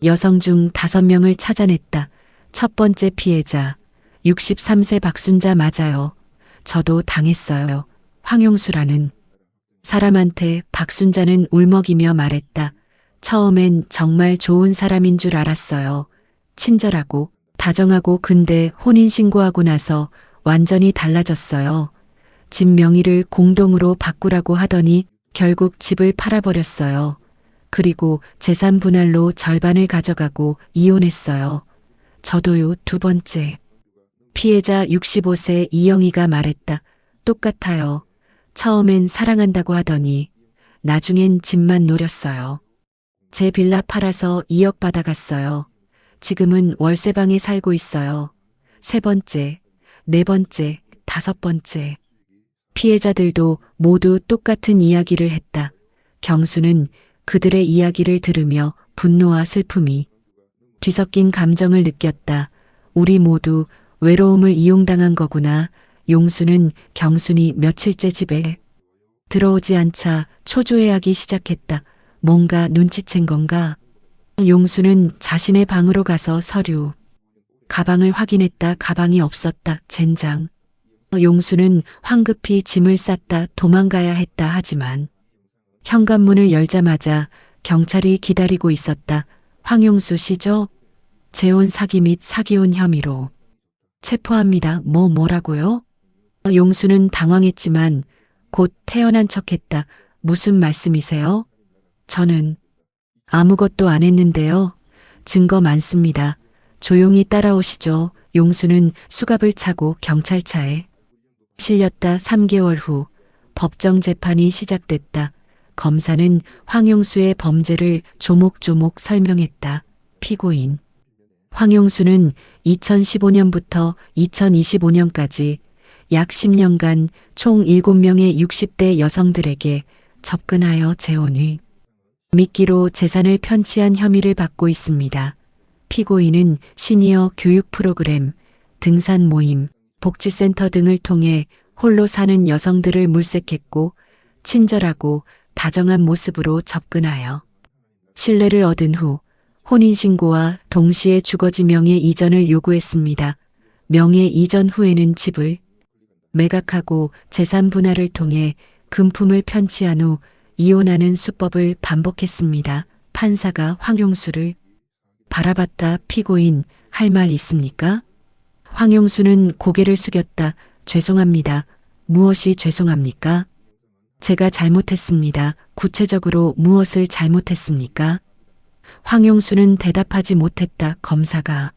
여성 중 5명을 찾아냈다. 첫 번째 피해자 63세 박순자 맞아요. 저도 당했어요. 황용수라는 사람한테. 박순자는 울먹이며 말했다. 처음엔 정말 좋은 사람인 줄 알았어요. 친절하고 다정하고. 근데 혼인신고하고 나서 완전히 달라졌어요. 집 명의를 공동으로 바꾸라고 하더니 결국 집을 팔아버렸어요. 그리고 재산 분할로 절반을 가져가고 이혼했어요. 저도요. 두 번째 피해자 65세 이영희가 말했다. 똑같아요. 처음엔 사랑한다고 하더니 나중엔 집만 노렸어요. 제 빌라 팔아서 2억 받아갔어요. 지금은 월세방에 살고 있어요. 세 번째, 네 번째, 다섯 번째. 피해자들도 모두 똑같은 이야기를 했다. 경수는 그들의 이야기를 들으며 분노와 슬픔이 뒤섞인 감정을 느꼈다. 우리 모두 외로움을 이용당한 거구나. 용수는 경순이 며칠째 집에 들어오지 않자 초조해하기 시작했다. 뭔가 눈치챈 건가? 용수는 자신의 방으로 가서 서류, 가방을 확인했다. 가방이 없었다. 젠장. 용수는 황급히 짐을 쌌다. 도망가야 했다. 하지만 현관문을 열자마자 경찰이 기다리고 있었다. 황용수 씨죠? 재혼 사기 및 사기혼 혐의로 체포합니다. 뭐라고요? 용수는 당황했지만 곧 태연한 척했다. 무슨 말씀이세요? 저는 아무것도 안 했는데요. 증거 많습니다. 조용히 따라오시죠. 용수는 수갑을 차고 경찰차에 실렸다. 3개월 후 법정 재판이 시작됐다. 검사는 황용수의 범죄를 조목조목 설명했다. 피고인 황용수는 2015년부터 2025년까지 약 10년간 총 7명의 60대 여성들에게 접근하여 재혼의 미끼로 재산을 편취한 혐의를 받고 있습니다. 피고인은 시니어 교육 프로그램, 등산 모임, 복지센터 등을 통해 홀로 사는 여성들을 물색했고 친절하고 다정한 모습으로 접근하여 신뢰를 얻은 후 혼인신고와 동시에 주거지 명의 이전을 요구했습니다. 명의 이전 후에는 집을 매각하고 재산 분할을 통해 금품을 편취한 후 이혼하는 수법을 반복했습니다. 판사가 황용수를 바라봤다. 피고인, 할 말 있습니까? 황용수는 고개를 숙였다. 죄송합니다. 무엇이 죄송합니까? 제가 잘못했습니다. 구체적으로 무엇을 잘못했습니까? 황용수는 대답하지 못했다. 검사가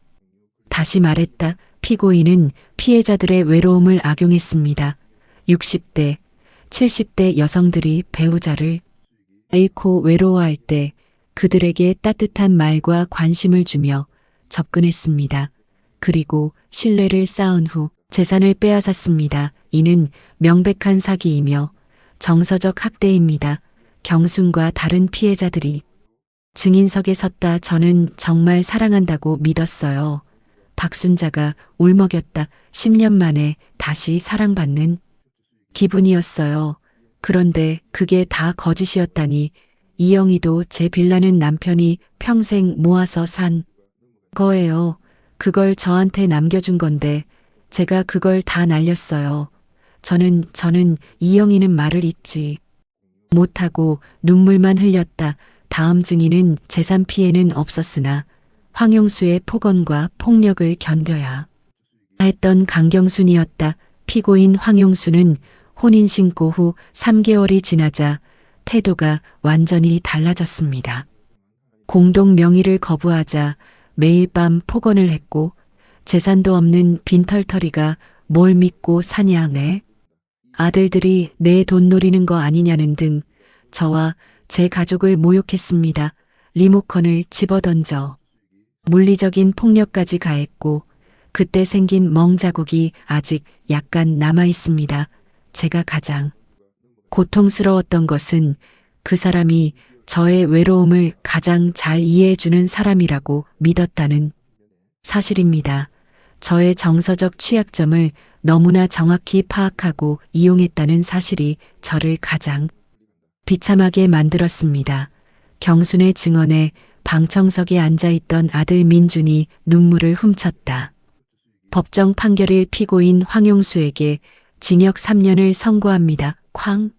다시 말했다. 피고인은 피해자들의 외로움을 악용했습니다. 60대, 70대 여성들이 배우자를 잃고 외로워할 때 그들에게 따뜻한 말과 관심을 주며 접근했습니다. 그리고 신뢰를 쌓은 후 재산을 빼앗았습니다. 이는 명백한 사기이며 정서적 학대입니다. 경순과 다른 피해자들이 증인석에 섰다. 저는 정말 사랑한다고 믿었어요. 박순자가 울먹였다. 10년 만에 다시 사랑받는 기분이었어요. 그런데 그게 다 거짓이었다니. 이영희도 제 빌라는 남편이 평생 모아서 산 거예요. 그걸 저한테 남겨준 건데 제가 그걸 다 날렸어요. 저는 이영희는 말을 잇지 못하고 눈물만 흘렸다. 다음 증인은 재산 피해는 없었으나 황용수의 폭언과 폭력을 견뎌야 했던 강경순이었다. 피고인 황용수는 혼인신고 후 3개월이 지나자 태도가 완전히 달라졌습니다. 공동 명의를 거부하자 매일 밤 폭언을 했고 재산도 없는 빈털터리가 뭘 믿고 사냐. 내 아들들이 내 돈 노리는 거 아니냐는 등 저와 제 가족을 모욕했습니다. 리모컨을 집어던져 물리적인 폭력까지 가했고 그때 생긴 멍자국이 아직 약간 남아 있습니다. 제가 가장 고통스러웠던 것은 그 사람이 저의 외로움을 가장 잘 이해해주는 사람이라고 믿었다는 사실입니다. 저의 정서적 취약점을 너무나 정확히 파악하고 이용했다는 사실이 저를 가장 비참하게 만들었습니다. 경순의 증언에 방청석에 앉아있던 아들 민준이 눈물을 훔쳤다. 법정 판결일 피고인 황용수에게 징역 3년을 선고합니다. 쾅!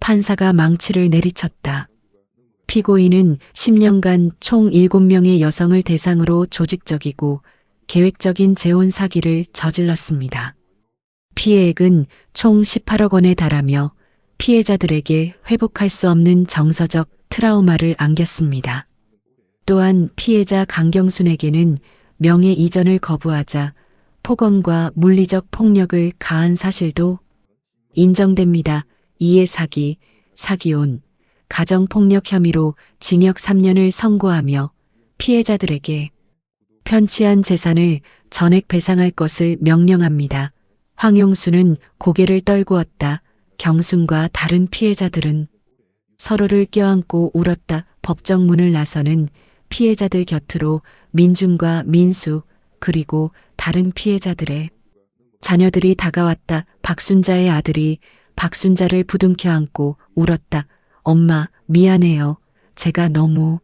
판사가 망치를 내리쳤다. 피고인은 10년간 총 7명의 여성을 대상으로 조직적이고 계획적인 재혼 사기를 저질렀습니다. 피해액은 총 18억 원에 달하며 피해자들에게 회복할 수 없는 정서적 트라우마를 안겼습니다. 또한 피해자 강경순에게는 명예 이전을 거부하자 폭언과 물리적 폭력을 가한 사실도 인정됩니다. 이에 사기, 사기혼, 가정폭력 혐의로 징역 3년을 선고하며 피해자들에게 편취한 재산을 전액 배상할 것을 명령합니다. 황용수는 고개를 떨구었다. 경순과 다른 피해자들은 서로를 껴안고 울었다. 법정 문을 나서는 피해자들 곁으로 민준과 민수 그리고 다른 피해자들의 자녀들이 다가왔다. 박순자의 아들이 박순자를 부둥켜 안고 울었다. 엄마, 미안해요. 제가 너무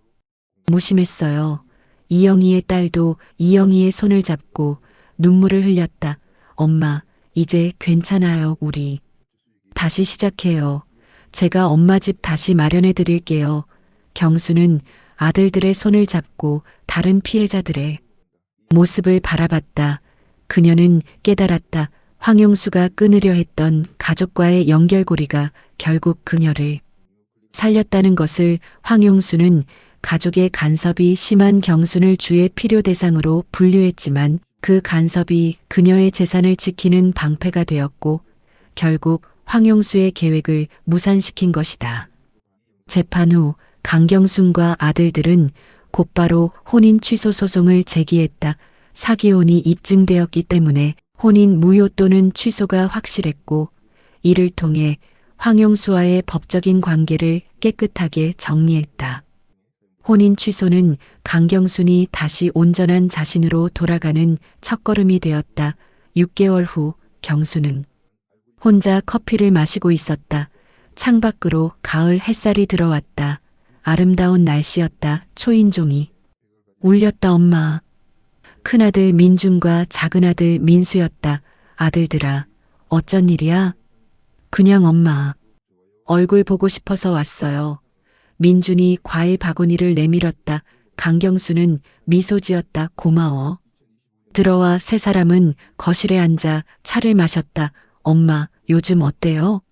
무심했어요. 이영희의 딸도 이영희의 손을 잡고 눈물을 흘렸다. 엄마, 이제 괜찮아요, 우리. 다시 시작해요. 제가 엄마 집 다시 마련해 드릴게요. 경수는 아들들의 손을 잡고 다른 피해자들의 모습을 바라봤다. 그녀는 깨달았다. 황용수가 끊으려 했던 가족과의 연결고리가 결국 그녀를 살렸다는 것을. 황용수는 가족의 간섭이 심한 경순을 주의 필요 대상으로 분류했지만 그 간섭이 그녀의 재산을 지키는 방패가 되었고 결국 황용수의 계획을 무산시킨 것이다. 재판 후 강경순과 아들들은 곧바로 혼인 취소 소송을 제기했다. 사기혼이 입증되었기 때문에 혼인 무효 또는 취소가 확실했고 이를 통해 황용수와의 법적인 관계를 깨끗하게 정리했다. 혼인 취소는 강경순이 다시 온전한 자신으로 돌아가는 첫걸음이 되었다. 6개월 후 경수는 혼자 커피를 마시고 있었다. 창밖으로 가을 햇살이 들어왔다. 아름다운 날씨였다. 초인종이 울렸다. 엄마. 큰아들 민준과 작은아들 민수였다. 아들들아, 어쩐 일이야? 그냥 엄마. 얼굴 보고 싶어서 왔어요. 민준이 과일 바구니를 내밀었다. 강경수는 미소 지었다. 고마워. 들어와 세 사람은 거실에 앉아 차를 마셨다. 엄마, 요즘 어때요?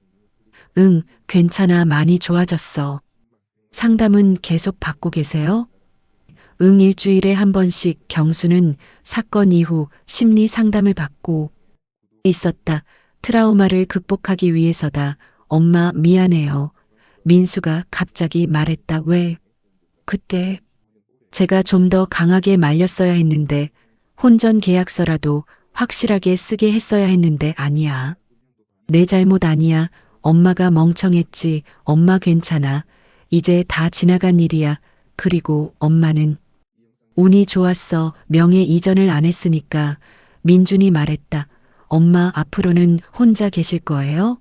응, 괜찮아. 많이 좋아졌어. 상담은 계속 받고 계세요? 응, 일주일에 한 번씩 경수는 사건 이후 심리 상담을 받고 있었다. 트라우마를 극복하기 위해서다. 엄마, 미안해요. 민수가 갑자기 말했다. 왜? 그때 제가 좀 더 강하게 말렸어야 했는데 혼전 계약서라도 확실하게 쓰게 했어야 했는데 아니야. 내 잘못 아니야. 엄마가 멍청했지. 엄마 괜찮아. 이제 다 지나간 일이야. 그리고 엄마는 운이 좋았어. 명예 이전을 안 했으니까. 민준이 말했다. 엄마 앞으로는 혼자 계실 거예요?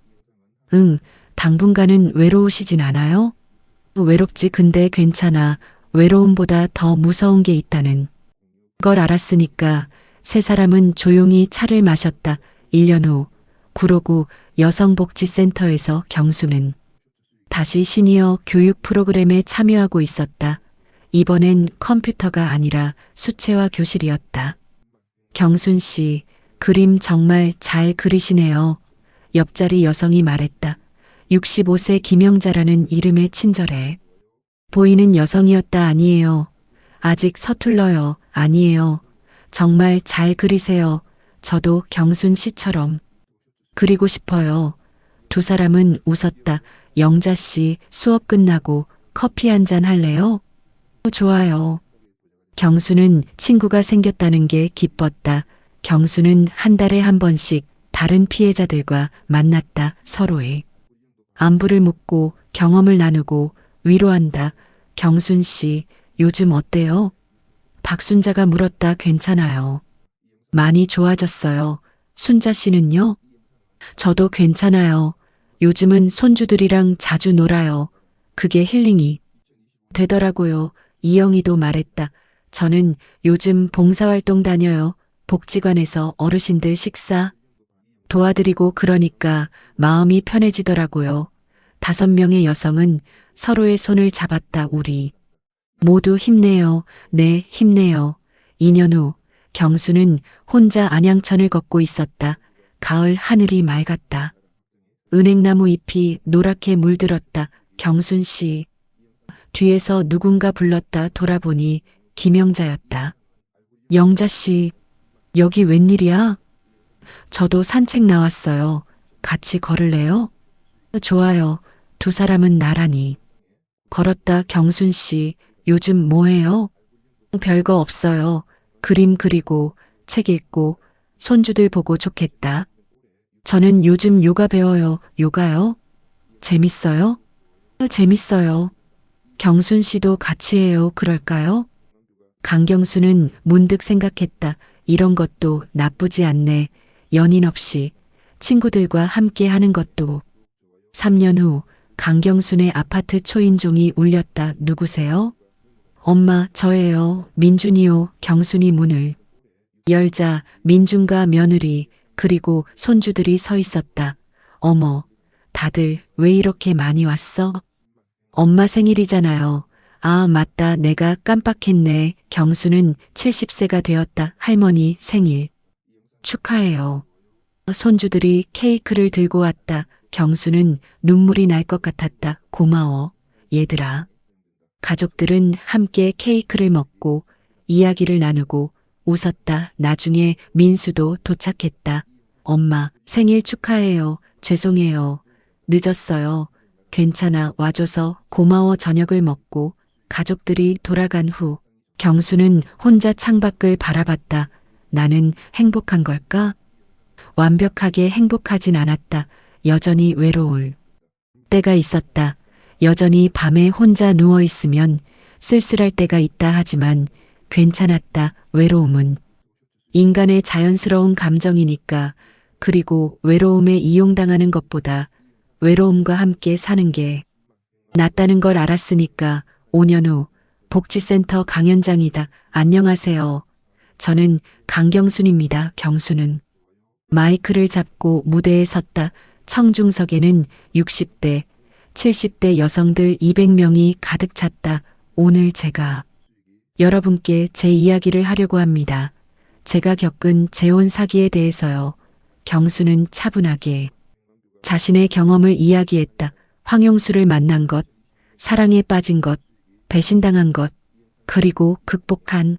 응, 당분간은 외로우시진 않아요? 외롭지. 근데 괜찮아. 외로움보다 더 무서운 게 있다는 걸 알았으니까. 세 사람은 조용히 차를 마셨다. 1년 후 구로구 여성복지센터에서 경수는 다시 시니어 교육 프로그램에 참여하고 있었다. 이번엔 컴퓨터가 아니라 수채화 교실이었다. 경순 씨, 그림 정말 잘 그리시네요. 옆자리 여성이 말했다. 65세 김영자라는 이름에 친절해 보이는 여성이었다. 아니에요. 아직 서툴러요. 아니에요. 정말 잘 그리세요. 저도 경순 씨처럼 그리고 싶어요. 두 사람은 웃었다. 영자 씨, 수업 끝나고 커피 한 잔 할래요? 좋아요. 경수는 친구가 생겼다는 게 기뻤다. 경수는 한 달에 한 번씩 다른 피해자들과 만났다. 서로의 안부를 묻고 경험을 나누고 위로한다. 경순 씨, 요즘 어때요? 박순자가 물었다. 괜찮아요. 많이 좋아졌어요. 순자 씨는요? 저도 괜찮아요. 요즘은 손주들이랑 자주 놀아요. 그게 힐링이 되더라고요. 이영희도 말했다. 저는 요즘 봉사활동 다녀요. 복지관에서 어르신들 식사 도와드리고 그러니까 마음이 편해지더라고요. 5명의 여성은 서로의 손을 잡았다. 우리 모두 힘내요. 네, 힘내요. 2년 후 경수는 혼자 안양천을 걷고 있었다. 가을 하늘이 맑았다. 은행나무 잎이 노랗게 물들었다. 경순 씨. 뒤에서 누군가 불렀다. 돌아보니 김영자였다. 영자 씨, 여기 웬일이야? 저도 산책 나왔어요. 같이 걸을래요? 좋아요. 두 사람은 나란히 걸었다. 경순 씨, 요즘 뭐해요? 별거 없어요. 그림 그리고 책 읽고 손주들 보고 좋겠다. 저는 요즘 요가 배워요. 요가요? 재밌어요? 재밌어요. 경순 씨도 같이 해요. 그럴까요? 강경수는 문득 생각했다. 이런 것도 나쁘지 않네. 연인 없이 친구들과 함께 하는 것도. 3년 후 강경순의 아파트 초인종이 울렸다. 누구세요? 엄마, 저예요. 민준이요. 경순이 문을 열자 민준과 며느리 그리고 손주들이 서 있었다. 어머, 다들 왜 이렇게 많이 왔어? 엄마 생일이잖아요. 아, 맞다. 내가 깜빡했네. 경수는 70세가 되었다. 할머니 생일 축하해요. 손주들이 케이크를 들고 왔다. 경수는 눈물이 날 것 같았다. 고마워, 얘들아. 가족들은 함께 케이크를 먹고 이야기를 나누고 웃었다. 나중에 민수도 도착했다. 엄마, 생일 축하해요. 죄송해요. 늦었어요. 괜찮아. 와줘서 고마워. 저녁을 먹고 가족들이 돌아간 후 경수는 혼자 창밖을 바라봤다. 나는 행복한 걸까? 완벽하게 행복하진 않았다. 여전히 외로울 때가 있었다. 여전히 밤에 혼자 누워 있으면 쓸쓸할 때가 있다 하지만 괜찮았다. 외로움은 인간의 자연스러운 감정이니까. 그리고 외로움에 이용당하는 것보다 외로움과 함께 사는 게 낫다는 걸 알았으니까. 5년 후 복지센터 강연장이다. 안녕하세요. 저는 강경순입니다. 경순은 마이크를 잡고 무대에 섰다. 청중석에는 60대, 70대 여성들 200명이 가득 찼다. 오늘 제가 여러분께 제 이야기를 하려고 합니다. 제가 겪은 재혼 사기에 대해서요. 경수는 차분하게 자신의 경험을 이야기했다. 황용수를 만난 것, 사랑에 빠진 것, 배신당한 것, 그리고 극복한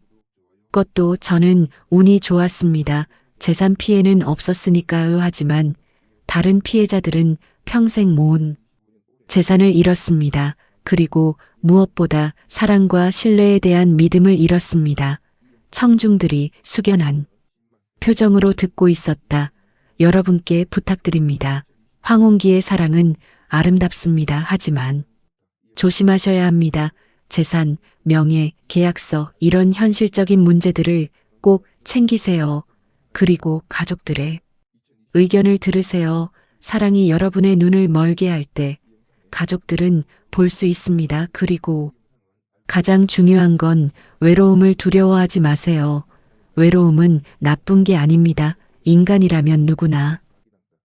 것도. 저는 운이 좋았습니다. 재산 피해는 없었으니까요. 하지만 다른 피해자들은 평생 모은 재산을 잃었습니다. 그리고 무엇보다 사랑과 신뢰에 대한 믿음을 잃었습니다. 청중들이 숙연한 표정으로 듣고 있었다. 여러분께 부탁드립니다. 황혼기의 사랑은 아름답습니다. 하지만 조심하셔야 합니다. 재산, 명예, 계약서 이런 현실적인 문제들을 꼭 챙기세요. 그리고 가족들의 의견을 들으세요. 사랑이 여러분의 눈을 멀게 할 때 가족들은 볼 수 있습니다. 그리고 가장 중요한 건 외로움을 두려워하지 마세요. 외로움은 나쁜 게 아닙니다. 인간이라면 누구나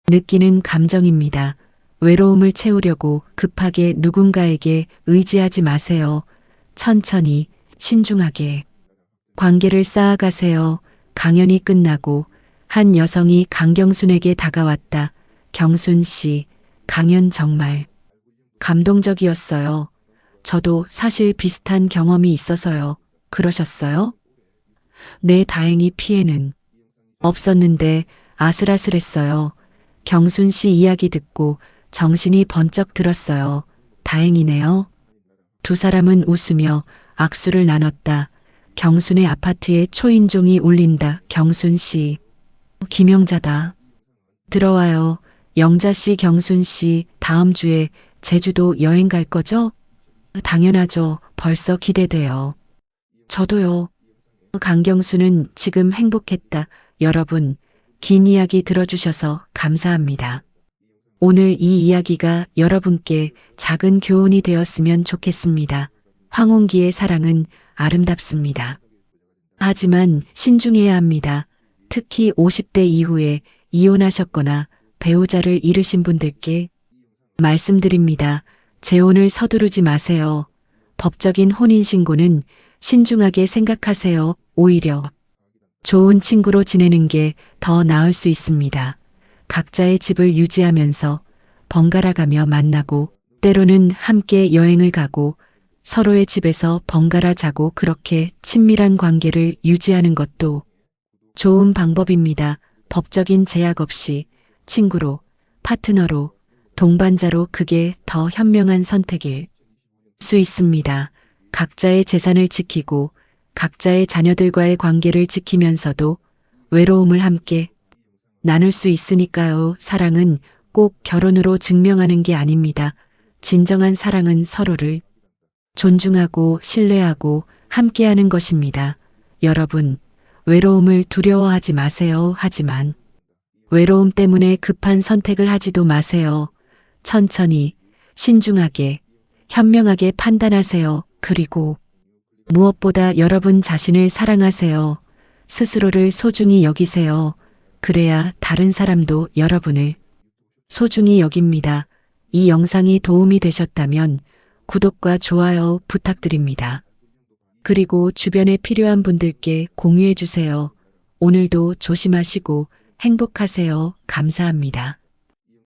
느끼는 감정입니다. 외로움을 채우려고 급하게 누군가에게 의지하지 마세요. 천천히, 신중하게 관계를 쌓아가세요. 강연이 끝나고 한 여성이 강경순에게 다가왔다. 경순 씨, 강연 정말 감동적이었어요. 저도 사실 비슷한 경험이 있어서요. 그러셨어요? 네, 다행히 피해는 없었는데 아슬아슬했어요. 경순 씨 이야기 듣고 정신이 번쩍 들었어요. 다행이네요. 두 사람은 웃으며 악수를 나눴다. 경순의 아파트에 초인종이 울린다. 경순 씨, 김영자다. 들어와요. 영자 씨, 경순 씨, 다음 주에 제주도 여행 갈 거죠? 당연하죠. 벌써 기대돼요. 저도요. 강경수는 지금 행복했다. 여러분, 긴 이야기 들어주셔서 감사합니다. 오늘 이 이야기가 여러분께 작은 교훈이 되었으면 좋겠습니다. 황혼기의 사랑은 아름답습니다. 하지만 신중해야 합니다. 특히 50대 이후에 이혼하셨거나 배우자를 잃으신 분들께 말씀드립니다. 재혼을 서두르지 마세요. 법적인 혼인신고는 신중하게 생각하세요. 오히려 좋은 친구로 지내는 게 더 나을 수 있습니다. 각자의 집을 유지하면서 번갈아 가며 만나고 때로는 함께 여행을 가고 서로의 집에서 번갈아 자고 그렇게 친밀한 관계를 유지하는 것도 좋은 방법입니다. 법적인 제약 없이 친구로, 파트너로, 동반자로 그게 더 현명한 선택일 수 있습니다. 각자의 재산을 지키고 각자의 자녀들과의 관계를 지키면서도 외로움을 함께 나눌 수 있으니까요. 사랑은 꼭 결혼으로 증명하는 게 아닙니다. 진정한 사랑은 서로를 존중하고 신뢰하고 함께하는 것입니다. 여러분, 외로움을 두려워하지 마세요. 하지만 외로움 때문에 급한 선택을 하지도 마세요. 천천히, 신중하게, 현명하게 판단하세요. 그리고 무엇보다 여러분 자신을 사랑하세요. 스스로를 소중히 여기세요. 그래야 다른 사람도 여러분을 소중히 여깁니다. 이 영상이 도움이 되셨다면 구독과 좋아요 부탁드립니다. 그리고 주변에 필요한 분들께 공유해 주세요. 오늘도 조심하시고 행복하세요. 감사합니다.